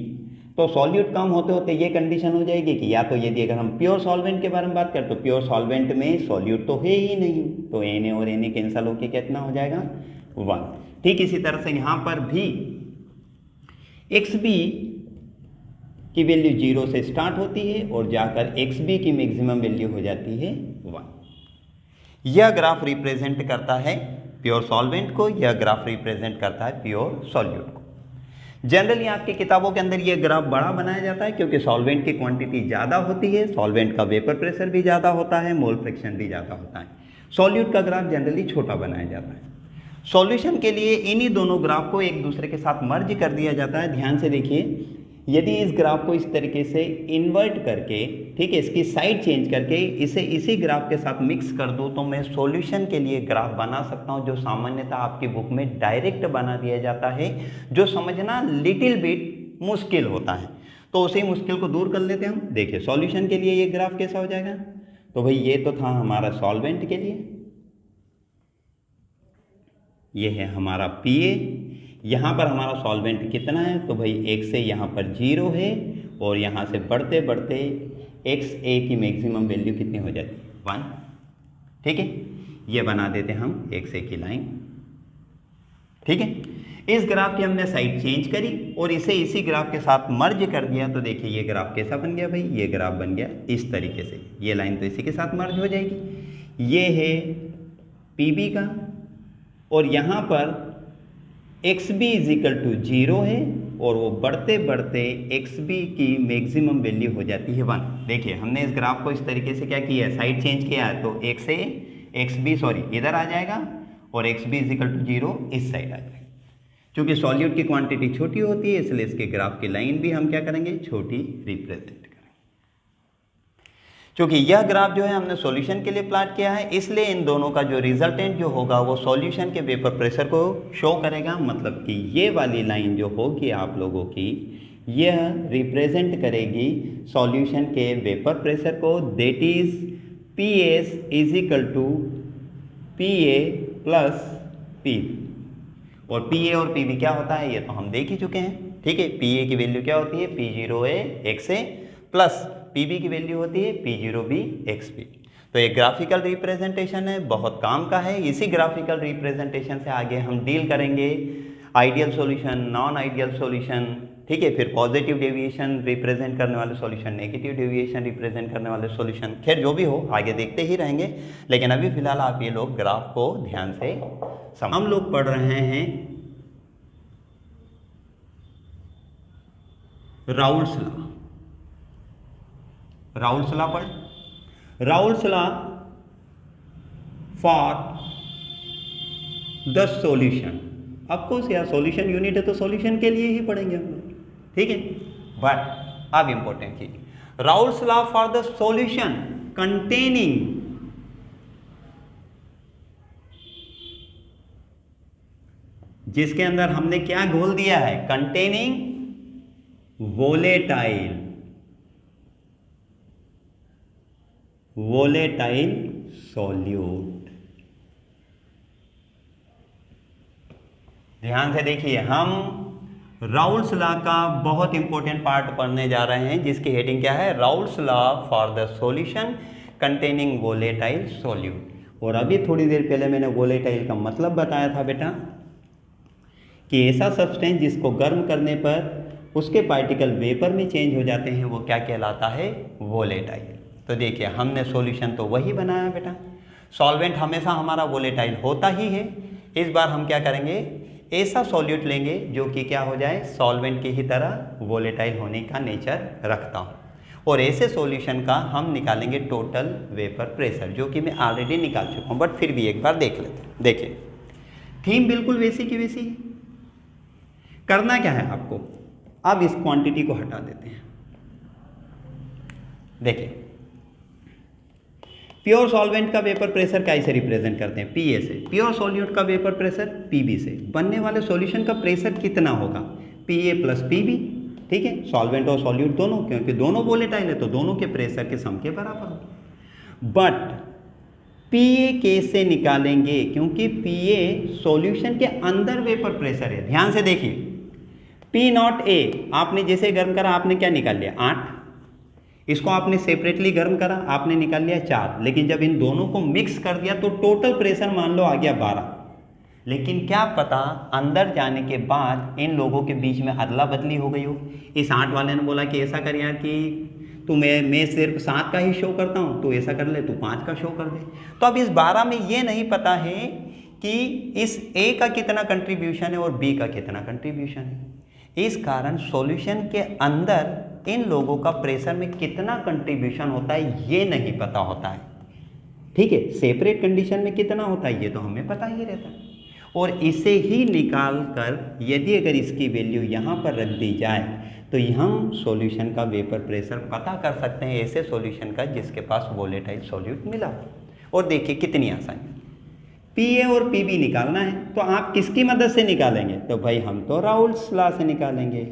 तो सॉल्यूट कम होते होते ये कंडीशन हो जाएगी कि या तो यदि अगर हम प्योर सॉल्वेंट के बारे में बात करें तो प्योर सॉल्वेंट में सॉल्यूट तो है ही नहीं, तो Na और Na कैंसिल होके कितना हो जाएगा 1। ठीक इसी तरह से यहाँ पर भी XB की वैल्यू 0 से स्टार्ट होती है और जाकर XB की मैक्सिमम वैल्यू हो जाती है 1। यह ग्राफ रिप्रेजेंट करता है प्योर सॉल्वेंट को, यह ग्राफ रिप्रेजेंट करता है प्योर सॉल्यूट को। जनरली आपकी किताबों के अंदर यह ग्राफ बड़ा बनाया जाता है क्योंकि सॉल्वेंट की क्वांटिटी ज़्यादा होती है, सॉल्वेंट का वेपर प्रेशर भी ज़्यादा होता है, मोल फ्रैक्शन भी ज़्यादा होता है। सॉल्यूट का ग्राफ जनरली छोटा बनाया जाता है। सॉल्यूशन के लिए इन्हीं दोनों ग्राफ को एक दूसरे के साथ मर्ज कर दिया जाता है। ध्यान से देखिए, यदि इस ग्राफ को इस तरीके से इन्वर्ट करके, ठीक है, इसकी साइड चेंज करके इसे इसी ग्राफ के साथ मिक्स कर दूं तो मैं सॉल्यूशन के लिए ग्राफ बना सकता हूं जो सामान्यतः आपकी बुक में डायरेक्ट बना दिया जाता है, जो समझना लिटिल बिट मुश्किल होता है। तो उसी मुश्किल को दूर कर लेते हैं हम। देखिए सॉल्यूशन के लिए ये ग्राफ कैसा हो जाएगा, तो भाई ये तो था हमारा सॉल्वेंट के लिए, ये है हमारा PA। यहाँ पर हमारा सॉल्वेंट कितना है, तो भाई 1 से यहाँ पर 0 है और यहाँ से बढ़ते बढ़ते XA की मैक्सिमम वैल्यू कितनी हो जाती है 1। ठीक है, ये बना देते हैं हम XA की लाइन। ठीक है, इस ग्राफ की हमने साइड चेंज करी और इसे इसी ग्राफ के साथ मर्ज कर दिया, तो देखिए ये ग्राफ कैसा बन गया भाई, ये ग्राफ बन गया इस तरीके से। ये लाइन तो इसी के साथ मर्ज हो जाएगी। ये है PB का और यहाँ पर XB = 0 है और वो बढ़ते बढ़ते XB की मैक्सिमम वैल्यू हो जाती है 1। देखिए हमने इस ग्राफ को इस तरीके से क्या किया है, साइड चेंज किया है, तो XB इधर आ जाएगा और XB = 0 इस साइड आ जाएगा। क्योंकि सॉल्यूट की क्वांटिटी छोटी होती है इसलिए इसके ग्राफ की लाइन भी हम क्या करेंगे, छोटी रिप्रेजेंट करेंगे। क्योंकि यह ग्राफ जो है हमने सॉल्यूशन के लिए प्लॉट किया है, इसलिए इन दोनों का जो रिजल्टेंट जो होगा वो सॉल्यूशन के वेपर प्रेशर को शो करेगा। मतलब कि ये वाली लाइन जो होगी आप लोगों की, यह रिप्रेजेंट करेगी सॉल्यूशन के वेपर प्रेशर को, that is PS = PA + PB। और PA और PB क्या होता है ये तो हम देख ही चुके हैं। ठीक है, PA की वैल्यू क्या होती है, P0A XA प्लस PB की वैल्यू होती है P0B XB। तो ये ग्राफिकल रिप्रेजेंटेशन है, बहुत काम का है। इसी ग्राफिकल रिप्रेजेंटेशन से आगे हम डील करेंगे ideal solution, non ideal solution, ठीक है, फिर पॉजिटिव डेविएशन रिप्रेजेंट करने वाले सॉल्यूशन, नेगेटिव डेविएशन रिप्रेजेंट करने वाले सॉल्यूशन। खैर जो भी हो आगे देखते ही रहेंगे, लेकिन अभी फिलहाल आप ये लोग ग्राफ को ध्यान से समझ। हम लोग पढ़ रहे हैं राउल्स लॉ। राउल्स लॉ पढ़, Raoul's law for the solution. Of course यार सॉल्यूशन यूनिट है तो सॉल्यूशन के लिए ही पढ़ेंगे हम लोग, ठीक है। बट अब इंपॉर्टेंट चीज, Raoul's law for the solution containing जिसके अंदर हमने क्या घोल दिया है, कंटेनिंग वोलेटाइल सॉल्यूट। ध्यान से देखिए, हम राउल्स लॉ का बहुत इंपॉर्टेंट पार्ट पढ़ने जा रहे हैं जिसकी हेडिंग क्या है, Raoult's law for the solution containing volatile solute. और अभी थोड़ी देर पहले मैंने वोलेटाइल का मतलब बताया था बेटा कि ऐसा सब्सटेंस जिसको गर्म करने पर उसके पार्टिकल वेपर में चेंज हो जाते हैं वो क्या कहलाता है, वोलेटाइल। तो देखिए हमने सॉल्यूशन तो वही बनाया बेटा, सॉल्वेंट हमेशा हमारा वोलेटाइल होता ही है। इस बार हम क्या करेंगे, ऐसा सॉल्यूट लेंगे जो कि क्या हो जाए, सॉल्वेंट की ही तरह वोलेटाइल होने का नेचर रखता हूँ। और ऐसे सॉल्यूशन का हम निकालेंगे टोटल वेपर प्रेशर, जो कि मैं ऑलरेडी निकाल चुका हूँ, बट फिर भी एक बार देख लेते हैं। देखिए थीम बिल्कुल वैसी की वैसी है। करना क्या है आपको, अब इस क्वांटिटी को हटा देते हैं। देखिए प्योर सॉल्वेंट का वेपर प्रेशर कैसे रिप्रेजेंट करते हैं, PA से। प्योर सॉल्यूट का वेपर प्रेशर PB से। बनने वाले सॉल्यूशन का प्रेशर कितना होगा, PA + PB। ठीक है, सॉल्वेंट और सॉल्यूट दोनों, क्योंकि दोनों वोलेटाइल है तो दोनों के प्रेशर के सम के बराबर होगा। बट PA कैसे निकालेंगे, क्योंकि PA सॉल्यूशन के अंदर वेपर प्रेशर है। ध्यान से देखिए, पी नॉट ए आपने जैसे गर्म करा, आपने क्या निकाल लिया 8, इसको आपने सेपरेटली गर्म करा, आपने निकाल लिया 4, लेकिन जब इन दोनों को मिक्स कर दिया तो टोटल प्रेशर मान लो आ गया 12। लेकिन क्या पता अंदर जाने के बाद इन लोगों के बीच में अदला बदली हो गई हो। इस 8 वाले ने बोला कि ऐसा कर यार कि तू मैं सिर्फ 7 का ही शो करता हूँ, तो ऐसा कर ले तू 5 का शो कर दे। तो अब इस 12 में ये नहीं पता है कि इस ए का कितना कंट्रीब्यूशन है और बी का कितना कंट्रीब्यूशन है। इस कारण सॉल्यूशन के अंदर इन लोगों का प्रेशर में कितना कंट्रीब्यूशन होता है ये नहीं पता होता है। ठीक है, सेपरेट कंडीशन में कितना होता है ये तो हमें पता ही रहता है। और इसे ही निकाल कर यदि अगर इसकी वैल्यू यहाँ पर रख दी जाए तो हम सॉल्यूशन का वेपर प्रेशर पता कर सकते हैं, ऐसे सॉल्यूशन का जिसके पास वोलेटाइल सॉल्यूट मिला। और देखिए कितनी आसानी, पी ए और पी बी निकालना है तो आप किसकी मदद से निकालेंगे? तो भाई हम तो राउल्ट्स लॉ से निकालेंगे।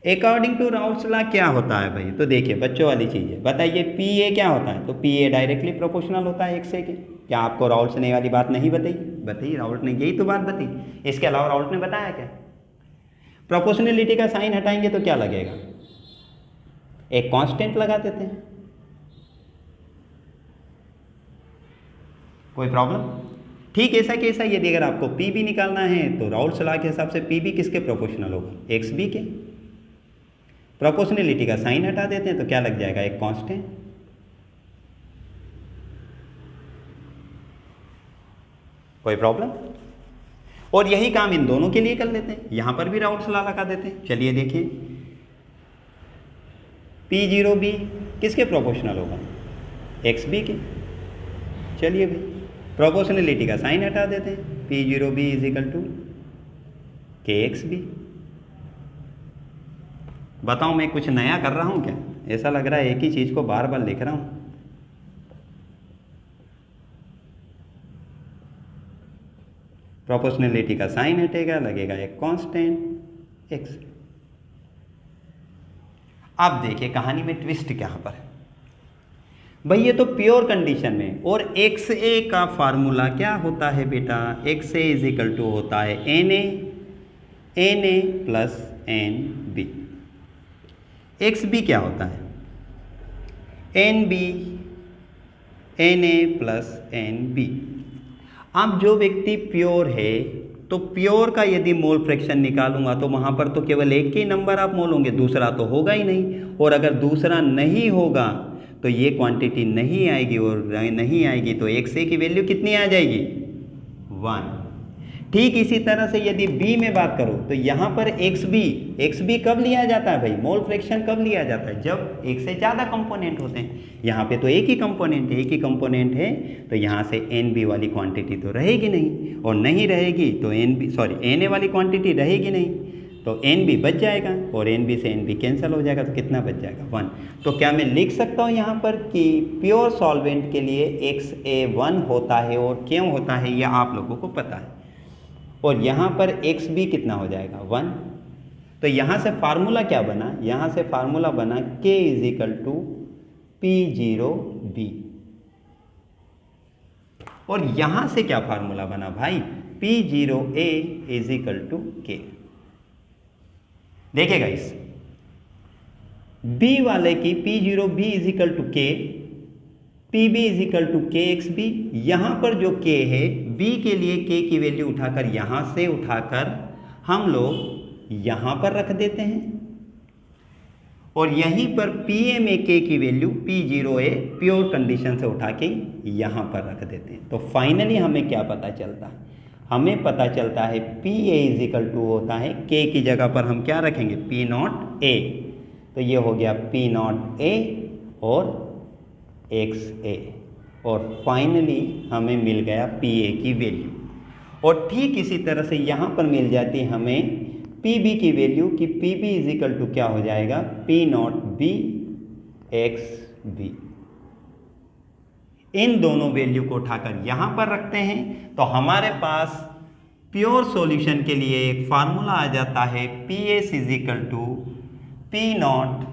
अकॉर्डिंग टू राउल्ट्स लॉ क्या होता है भाई? तो देखिए बच्चों वाली चीज़ है, बताइए पी ए क्या होता है? तो पी ए डायरेक्टली प्रोपोर्शनल होता है 1 से के। क्या आपको राउल्ट्स ने वाली बात नहीं बताई? बताइए, राउल्ट ने यही तो बात बताई, इसके अलावा राउल्ट ने बताया क्या? प्रोपोर्शनलिटी का साइन हटाएंगे तो क्या लगेगा? एक कांस्टेंट लगा देते हैं। कोई प्रॉब्लम? ठीक ऐसा कैसा, यदि अगर आपको पी बी निकालना है तो राउल्ट्स लॉ के हिसाब से पी बी किसके प्रोपोर्शनल होगा? एक्स बी के। प्रोपोर्शनलिटी का साइन हटा देते हैं तो क्या लग जाएगा? एक कांस्टेंट। कोई प्रॉब्लम? और यही काम इन दोनों के लिए कर लेते हैं, यहां पर भी राउल्ट्स लॉ लगा देते हैं। चलिए देखिए, पी जीरो बी किसके प्रोपोर्शनल होगा? एक्स बी के। चलिए भाई प्रोपोर्शनलिटी का साइन हटा देते हैं, P zero B is equal to K X B. बताओ मैं कुछ नया कर रहा हूं क्या? ऐसा लग रहा है एक ही चीज को बार बार लिख रहा हूं। प्रोपोर्शनलिटी का साइन हटेगा, लगेगा एक कांस्टेंट एक्स। अब देखिए कहानी में ट्विस्ट क्या पर है भाई, ये तो प्योर कंडीशन में। और एक्स ए का फार्मूला क्या होता है बेटा? X A is equal to होता है N A plus N B. X B क्या होता है? N B N A plus N B. अब जो व्यक्ति प्योर है तो प्योर का यदि मोल फ्रैक्शन निकालूंगा तो वहां पर तो केवल एक ही नंबर आप मोलोगे, दूसरा तो होगा ही नहीं। और अगर दूसरा नहीं होगा तो ये क्वांटिटी नहीं आएगी, और नहीं आएगी तो एक्स ए की वैल्यू कितनी आ जाएगी? 1। ठीक इसी तरह से यदि बी में बात करो तो यहाँ पर एक्स बी कब लिया जाता है भाई? मोल फ्रैक्शन कब लिया जाता है? जब एक से ज़्यादा कंपोनेंट होते हैं। यहाँ पे तो एक ही कंपोनेंट है, तो यहाँ से एन बी वाली क्वांटिटी तो रहेगी नहीं, और नहीं रहेगी तो एन ए वाली क्वांटिटी रहेगी नहीं, तो एन बी बच जाएगा, और एन बी से एन बी कैंसिल हो जाएगा, तो कितना बच जाएगा? 1। तो क्या मैं लिख सकता हूँ यहाँ पर कि प्योर सॉल्वेंट के लिए एक्स ए 1 होता है, और क्यों होता है यह आप लोगों को पता है। और यहाँ पर एक्स बी कितना हो जाएगा? 1। तो यहाँ से फार्मूला क्या बना? यहाँ से फार्मूला बना K is equal to P zero B. और यहाँ से क्या फार्मूला बना भाई? P zero A is equal to K. देखिएगा इस बी वाले की P zero B is equal to K, P B is equal to K X B. यहाँ पर जो के है बी के लिए के की वैल्यू उठाकर यहाँ से उठाकर हम लोग यहाँ पर रख देते हैं, और यहीं पर पी ए में के की value P zero a pure condition से उठा के यहाँ पर रख देते हैं। तो फाइनली हमें क्या पता चलता है? हमें पता चलता है P A is equal to होता है के की जगह पर हम क्या रखेंगे? P nought A. तो ये हो गया पी नॉट ए और एक्स ए, और फाइनली हमें मिल गया पी ए की वैल्यू। और ठीक इसी तरह से यहाँ पर मिल जाती है हमें पी बी की वैल्यू कि P B is equal to क्या हो जाएगा? P not B X B. इन दोनों वैल्यू को उठाकर यहाँ पर रखते हैं तो हमारे पास प्योर सॉल्यूशन के लिए एक फार्मूला आ जाता है P S is equal to P nought,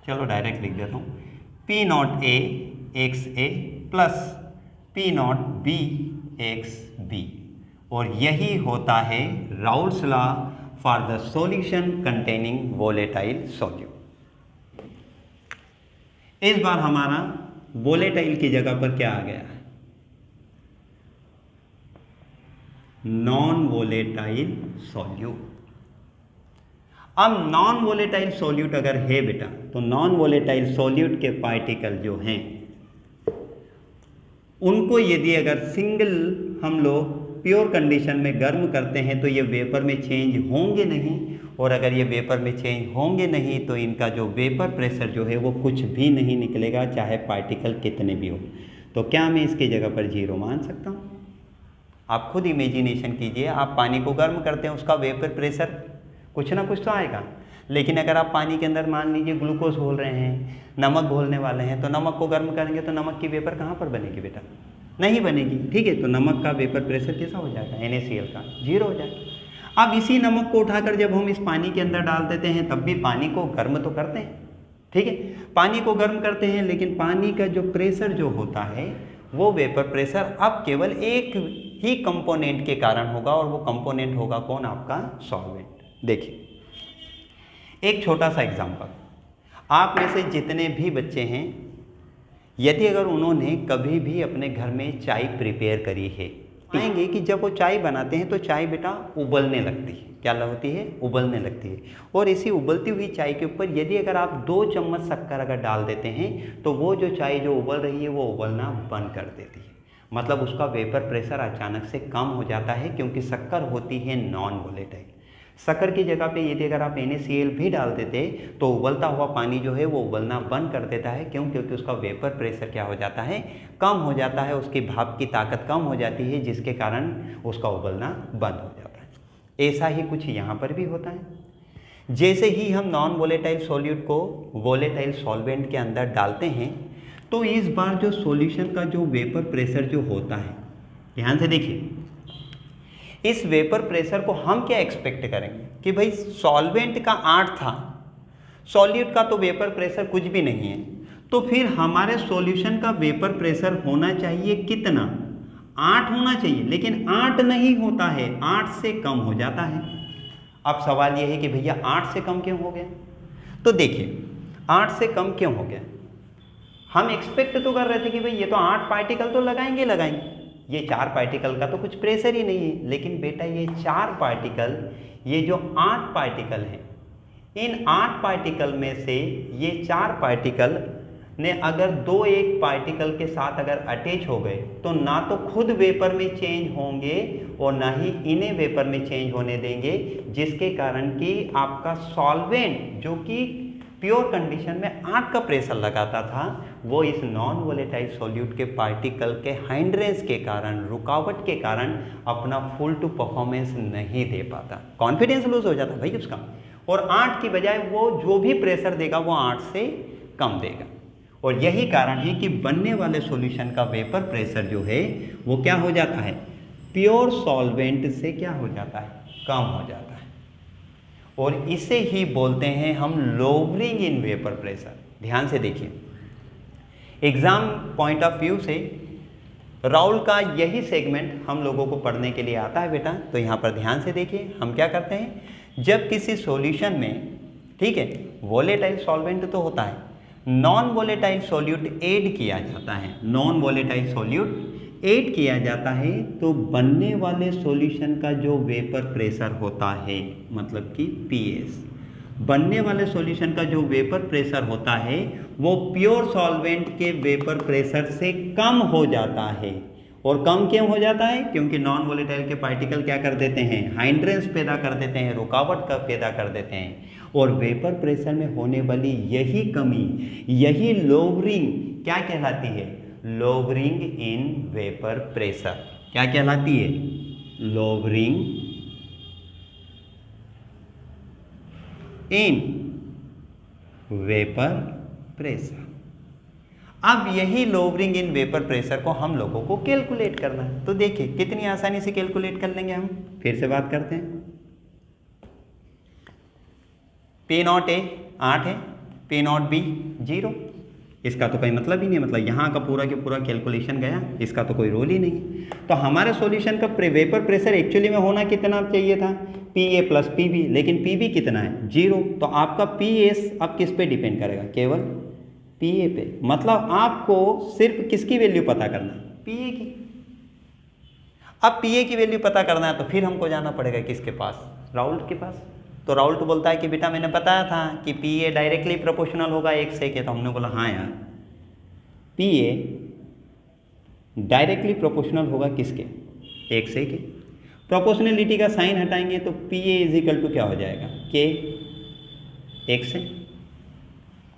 चलो डायरेक्ट लिख देता हूँ, P nought A X A plus P nought B X B, और यही होता है Raoult's law for the solution containing volatile solute. इस बार हमारा वोलेटाइल की जगह पर क्या आ गया है? Non volatile solute. अब नॉन वोलेटाइल सॉल्यूट अगर है बेटा, तो नॉन वोलेटाइल सॉल्यूट के पार्टिकल जो हैं उनको यदि अगर सिंगल हम लोग प्योर कंडीशन में गर्म करते हैं तो ये वेपर में चेंज होंगे नहीं, और अगर ये वेपर में चेंज होंगे नहीं तो इनका जो वेपर प्रेशर जो है वो कुछ भी नहीं निकलेगा, चाहे पार्टिकल कितने भी हो। तो क्या मैं इसकी जगह पर 0 मान सकता हूँ? आप खुद इमेजिनेशन कीजिए, आप पानी को गर्म करते हैं, उसका वेपर प्रेशर कुछ ना कुछ तो आएगा। लेकिन अगर आप पानी के अंदर मान लीजिए ग्लूकोज घोल रहे हैं, नमक घोलने वाले हैं, तो नमक को गर्म करेंगे तो नमक की वेपर कहाँ पर बनेगी बेटा? नहीं बनेगी। ठीक है, तो नमक का वेपर प्रेशर कैसा हो जाएगा? NaCl का 0 हो जाएगा। अब इसी नमक को उठाकर जब हम इस पानी के अंदर डाल देते हैं तब भी पानी को गर्म तो करते हैं। ठीक है, पानी को गर्म करते हैं, लेकिन पानी का जो प्रेशर जो होता है वो वेपर प्रेशर अब केवल एक ही कंपोनेंट के कारण होगा, और वो कंपोनेंट होगा कौन? आपका सॉल्वेंट। देखिए एक छोटा सा एग्जांपल, आप में से जितने भी बच्चे हैं, यदि अगर उन्होंने कभी भी अपने घर में चाय प्रिपेयर करी है, पाएंगे कि जब वो चाय बनाते हैं तो चाय बेटा उबलने लगती है। क्या होती है? उबलने लगती है। और इसी उबलती हुई चाय के ऊपर यदि अगर आप 2 चम्मच शक्कर अगर डाल देते हैं तो वो जो चाय जो उबल रही है वो उबलना बंद कर देती है। मतलब उसका वेपर प्रेशर अचानक से कम हो जाता है, क्योंकि शक्कर होती है नॉन वोलेटाइल। शक्कर की जगह पे यदि अगर आप NaCl भी डाल देते तो उबलता हुआ पानी जो है वो उबलना बंद कर देता है। क्यों? क्योंकि उसका वेपर प्रेशर क्या हो जाता है? कम हो जाता है, उसकी भाप की ताकत कम हो जाती है, जिसके कारण उसका उबलना बंद हो जाता है। ऐसा ही कुछ यहाँ पर भी होता है। जैसे ही हम नॉन वोलेटाइल सॉल्यूट को वोलेटाइल सॉल्वेंट के अंदर डालते हैं तो इस बार जो सॉल्यूशन का जो वेपर प्रेशर जो होता है, ध्यान से देखिए, इस वेपर प्रेशर को हम क्या एक्सपेक्ट करेंगे कि भाई सॉल्वेंट का 8 था, सॉल्यूट का तो वेपर प्रेशर कुछ भी नहीं है, तो फिर हमारे सॉल्यूशन का वेपर प्रेशर होना चाहिए कितना? 8 होना चाहिए, लेकिन 8 नहीं होता है, 8 से कम हो जाता है। अब सवाल यह है कि भैया 8 से कम क्यों हो गया? तो देखिए 8 से कम क्यों हो गया? हम एक्सपेक्ट तो कर रहे थे कि भाई ये तो 8 पार्टिकल तो लगाएंगे, ये 4 पार्टिकल का तो कुछ प्रेशर ही नहीं है। लेकिन बेटा ये 4 पार्टिकल, ये जो 8 पार्टिकल हैं, इन 8 पार्टिकल में से ये 4 पार्टिकल ने अगर 2-1 पार्टिकल के साथ अगर अटैच हो गए तो ना तो खुद वेपर में चेंज होंगे और ना ही इन्हें वेपर में चेंज होने देंगे, जिसके कारण कि आपका सॉल्वेंट जो कि प्योर कंडीशन में 8 का प्रेशर लगाता था, वो इस नॉन वोलेटाइल सॉल्यूट के पार्टिकल के हाइंड्रेंस के कारण, रुकावट के कारण अपना फुल टू परफॉर्मेंस नहीं दे पाता, कॉन्फिडेंस लूज हो जाता भाई उसका, और 8 की बजाय वो जो भी प्रेशर देगा वो 8 से कम देगा। और यही कारण है कि बनने वाले सॉल्यूशन का वेपर प्रेशर जो है वो क्या हो जाता है? प्योर सॉल्वेंट से क्या हो जाता है? कम हो जाता है। और इसे ही बोलते हैं हम लोवरिंग इन वेपर प्रेशर। ध्यान से देखिए, एग्जाम पॉइंट ऑफ व्यू से राउल का यही सेगमेंट हम लोगों को पढ़ने के लिए आता है बेटा। तो यहाँ पर ध्यान से देखिए, हम क्या करते हैं, जब किसी सॉल्यूशन में, ठीक है, वोलेटाइल सॉल्वेंट तो होता है, नॉन वोलेटाइल सॉल्यूट ऐड किया जाता है, नॉन वोलेटाइल सॉल्यूट ऐड किया जाता है, तो बनने वाले सॉल्यूशन का जो वेपर प्रेशर होता है, मतलब कि PS, बनने वाले सॉल्यूशन का जो वेपर प्रेशर होता है वो प्योर सॉल्वेंट के वेपर प्रेशर से कम हो जाता है। और कम क्यों हो जाता है? क्योंकि नॉन वोलेटाइल के पार्टिकल क्या कर देते हैं? हाइंड्रेंस पैदा कर देते हैं, रुकावट का पैदा कर देते हैं। और वेपर प्रेशर में होने वाली यही कमी, यही लोवरिंग क्या कहलाती है? Lowering in vapour pressure. क्या कहलाती है? Lowering in vapour pressure. अब यही लोवरिंग इन वेपर प्रेशर को हम लोगों को कैलकुलेट करना है। तो देखिए कितनी आसानी से कैलकुलेट कर लेंगे हम। फिर से बात करते हैं। P0 A 8 है, P0 B 0, इसका तो कोई मतलब ही नहीं, मतलब यहाँ का पूरा कैलकुलेशन गया, इसका तो कोई रोल ही नहीं। तो हमारे सॉल्यूशन का वेपर प्रेशर एक्चुअली में होना कितना चाहिए था, PA प्लस PB, लेकिन PB कितना है 0। तो आपका PS अब किस पे डिपेंड करेगा, केवल PA पे। मतलब आपको सिर्फ किसकी वैल्यू पता करना है, PA की। अब PA की वैल्यू पता करना है तो फिर हमको जाना पड़ेगा किसके पास, राउल्ट के पास। तो राउल्ट बोलता है कि बेटा मैंने बताया था कि PA डायरेक्टली प्रोपोर्शनल होगा XA के। तो हमने बोला हाँ यार, PA डायरेक्टली प्रोपोर्शनल होगा किसके, XA के। प्रोपोर्शनलिटी का साइन हटाएंगे तो PA इज इक्वल टू क्या हो जाएगा, K XA।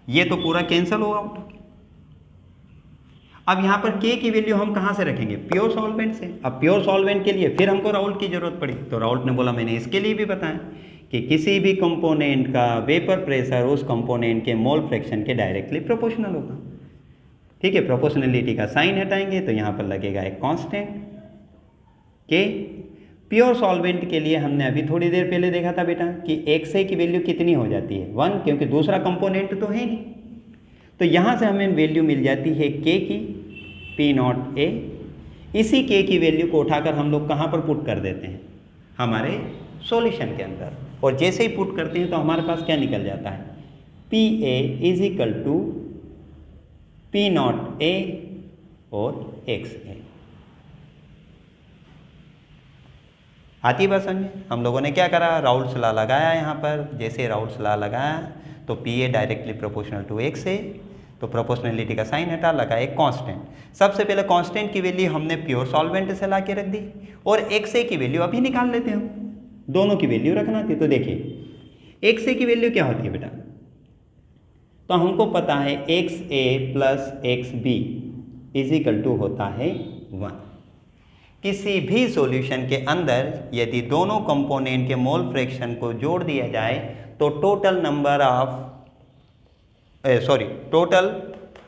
ये तो पूरा कैंसिल होगा आउट। अब यहाँ पर K की वैल्यू हम कहाँ से रखेंगे, प्योर सॉल्वेंट से। अब प्योर सॉल्वेंट के लिए फिर हमको राउल्ट की जरूरत पड़ी। तो राउल्ट ने बोला मैंने इसके लिए भी बताया कि किसी भी कंपोनेंट का वेपर प्रेशर उस कंपोनेंट के मोल फ्रैक्शन के डायरेक्टली प्रोपोर्शनल होगा। ठीक है, प्रोपोर्शनलिटी का साइन हटाएंगे तो यहाँ पर लगेगा एक कांस्टेंट K। प्योर सॉल्वेंट के लिए हमने अभी थोड़ी देर पहले देखा था बेटा कि XA की वैल्यू कितनी हो जाती है 1, क्योंकि दूसरा कंपोनेंट तो है नहीं। तो यहाँ से हमें वैल्यू मिल जाती है K की P0A। इसी K की वैल्यू को उठाकर हम लोग कहाँ पर पुट कर देते हैं, हमारे सॉल्यूशन के अंदर। और जैसे ही पुट करते हैं तो हमारे पास क्या निकल जाता है, PA is equal to P0A और XA। आती बात समझे। हम लोगों ने क्या करा, राउल्ट्स लॉ लगाया यहाँ पर। जैसे राउल्ट्स लॉ लगाया तो PA directly proportional to XA, तो प्रोपोर्शनलिटी का साइन हटा, लगा एक कांस्टेंट। सबसे पहले कांस्टेंट की वैल्यू हमने प्योर सॉल्वेंट से ला के रख दी, और XA की वैल्यू अभी निकाल लेते हैं हम, दोनों की वैल्यू रखना थी। तो देखिए XA की वैल्यू क्या होती है बेटा, तो हमको पता है XA plus XB is equal to होता है 1। किसी भी सॉल्यूशन के अंदर यदि दोनों कंपोनेंट के मोल फ्रैक्शन को जोड़ दिया जाए तो total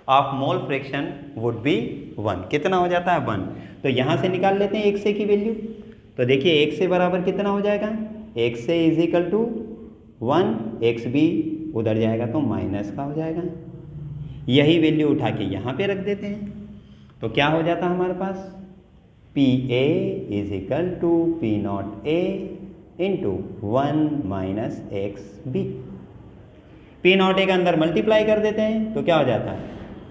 of mole fraction would be 1। कितना हो जाता है 1। तो यहाँ से निकाल लेते हैं XA की वैल्यू। तो देखिए XA बराबर कितना हो जाएगा, XA is equal to 1, XB उधर जाएगा तो माइनस का हो जाएगा। यही वैल्यू उठा के यहाँ पे रख देते हैं तो क्या हो जाता है हमारे पास, PA is equal to P0A into 1 minus XB। P0A का अंदर मल्टीप्लाई कर देते हैं तो क्या हो जाता है,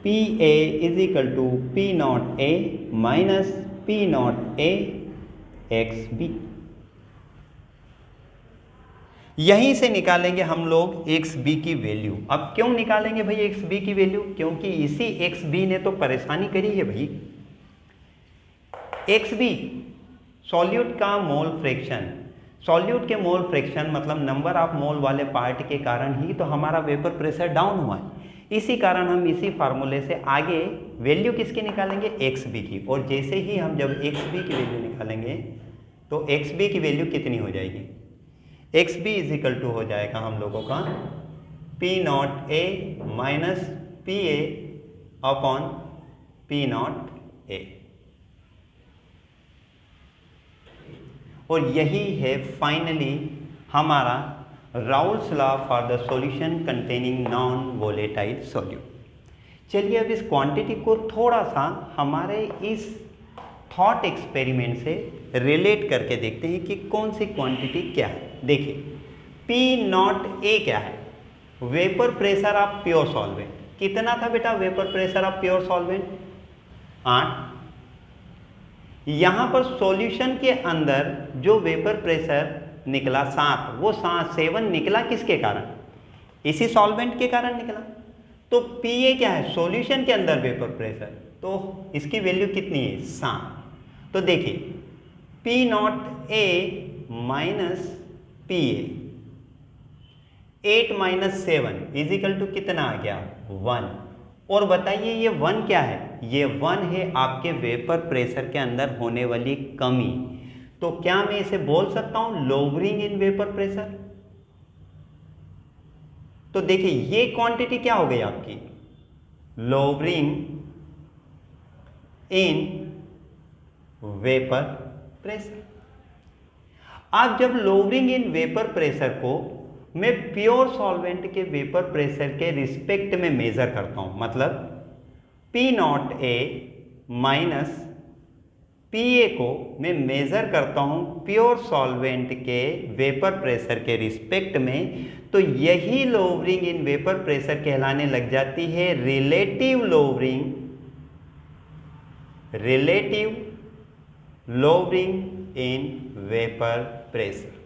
PA is equal to P0A minus P0A XB। यहीं से निकालेंगे हम लोग XB की वैल्यू। अब क्यों निकालेंगे भाई XB की वैल्यू, क्योंकि इसी XB ने तो परेशानी करी है भाई। XB सॉल्यूट का मोल फ्रैक्शन, सॉल्यूट के मोल फ्रैक्शन मतलब नंबर ऑफ मोल वाले पार्ट के कारण ही तो हमारा वेपर प्रेशर डाउन हुआ है। इसी कारण हम इसी फार्मूले से आगे वैल्यू किसकी निकालेंगे, XB की। और जैसे ही हम जब XB की वैल्यू निकालेंगे तो XB की वैल्यू कितनी हो जाएगी, XB इज इक्वल टू हो जाएगा हम लोगों का P0A minus PA upon P0A। और यही है फाइनली हमारा Raoult's law for the solution containing non volatile solute. चलिए अब इस क्वांटिटी को थोड़ा सा हमारे इस थॉट एक्सपेरिमेंट से रिलेट करके देखते हैं कि कौन सी क्वांटिटी क्या है। देखिए P0A क्या है, vapour pressure of pure solvent. कितना था बेटा vapour pressure of pure solvent, 8। यहाँ पर सॉल्यूशन के अंदर जो वेपर प्रेशर निकला 7, वो 7 निकला किसके कारण, इसी सॉल्वेंट के कारण निकला। तो PA क्या है, सॉल्यूशन के अंदर वेपर प्रेशर, तो इसकी वैल्यू कितनी है 7। तो देखिए P0A minus PA, 8 minus 7 is equal to कितना आ गया 1। और बताइए ये 1 क्या है, ये 1 है आपके वेपर प्रेशर के अंदर होने वाली कमी। तो क्या मैं इसे बोल सकता हूं लोअरिंग इन वेपर प्रेशर। तो देखिए ये क्वांटिटी क्या हो गई आपकी, लोअरिंग इन वेपर प्रेशर। आप जब लोअरिंग इन वेपर प्रेशर को मैं प्योर सॉल्वेंट के वेपर प्रेशर के रिस्पेक्ट में मेजर करता हूं, मतलब P nought A minus P A को मैं मेज़र करता हूँ प्योर सॉल्वेंट के वेपर प्रेशर के रिस्पेक्ट में, तो यही लोवरिंग इन वेपर प्रेशर कहलाने लग जाती है relative lowering in vapour pressure.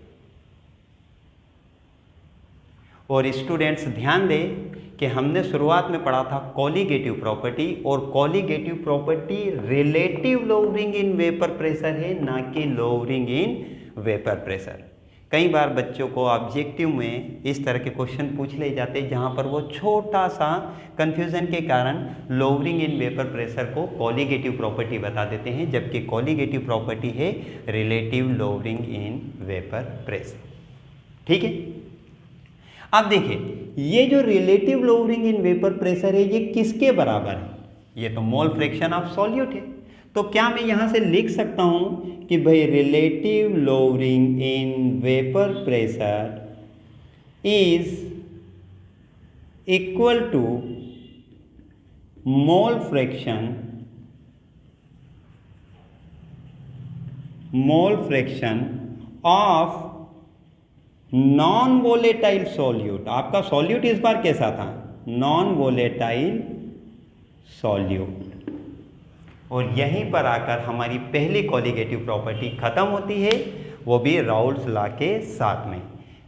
और स्टूडेंट्स ध्यान दें कि हमने शुरुआत में पढ़ा था कॉलीगेटिव प्रॉपर्टी, और colligative property relative lowering in vapour pressure है, ना कि लोवरिंग इन वेपर प्रेशर। कई बार बच्चों को ऑब्जेक्टिव में इस तरह के क्वेश्चन पूछ ले जाते हैं जहां पर वो छोटा सा कंफ्यूजन के कारण लोवरिंग इन वेपर प्रेशर को कॉलीगेटिव प्रॉपर्टी बता देते हैं, जबकि कॉलीगेटिव प्रॉपर्टी है relative lowering in vapour pressure. ठीक है, अब देखिए ये जो relative lowering in vapour pressure है ये किसके बराबर है? ये तो मोल फ्रैक्शन ऑफ सॉल्यूट है। तो क्या मैं यहां से लिख सकता हूं कि भाई relative lowering in vapour pressure is equal to mole fraction of non volatile solute. आपका सॉल्यूट इस बार कैसा था? Non volatile solute. और यहीं पर आकर हमारी पहली कॉलीगेटिव प्रॉपर्टी खत्म होती है, वो भी राउल्स लॉ के साथ में।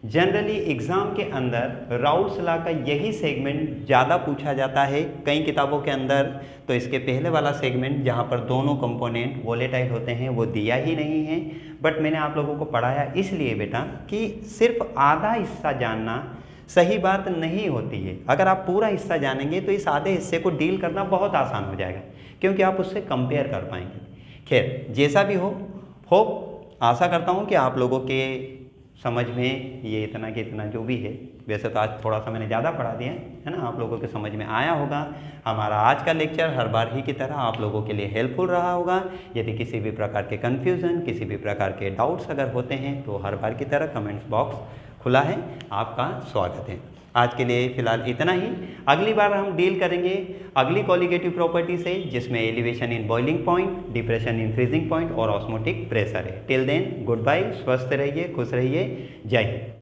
जनरली एग्जाम के अंदर राउल्स लॉ का यही सेगमेंट ज़्यादा पूछा जाता है कई किताबों के अंदर। तो इसके पहले वाला सेगमेंट जहाँ पर दोनों कंपोनेंट वोलेटाइल होते हैं वो दिया ही नहीं है, बट मैंने आप लोगों को पढ़ाया इसलिए बेटा कि सिर्फ आधा हिस्सा जानना सही बात नहीं होती है। अगर आप पूरा हिस्सा जानेंगे तो इस आधे हिस्से को डील करना बहुत आसान हो जाएगा, क्योंकि आप उससे कंपेयर कर पाएंगे। खैर जैसा भी हो आशा करता हूँ कि आप लोगों के समझ में ये इतना कि इतना जो भी है, वैसे तो आज थोड़ा सा मैंने ज़्यादा पढ़ा दिया है ना, आप लोगों के समझ में आया होगा। हमारा आज का लेक्चर हर बार ही की तरह आप लोगों के लिए हेल्पफुल रहा होगा। यदि किसी भी प्रकार के कन्फ्यूज़न, किसी भी प्रकार के डाउट्स अगर होते हैं तो हर बार की तरह कमेंट्स बॉक्स खुला है, आपका स्वागत है। आज के लिए फ़िलहाल इतना ही। अगली बार हम डील करेंगे अगली कॉलीगेटिव प्रॉपर्टी से, जिसमें elevation in boiling point, depression in freezing point और ऑस्मोटिक प्रेशर है। टिल देन गुड बाय, स्वस्थ रहिए, खुश रहिए, जय हिंद।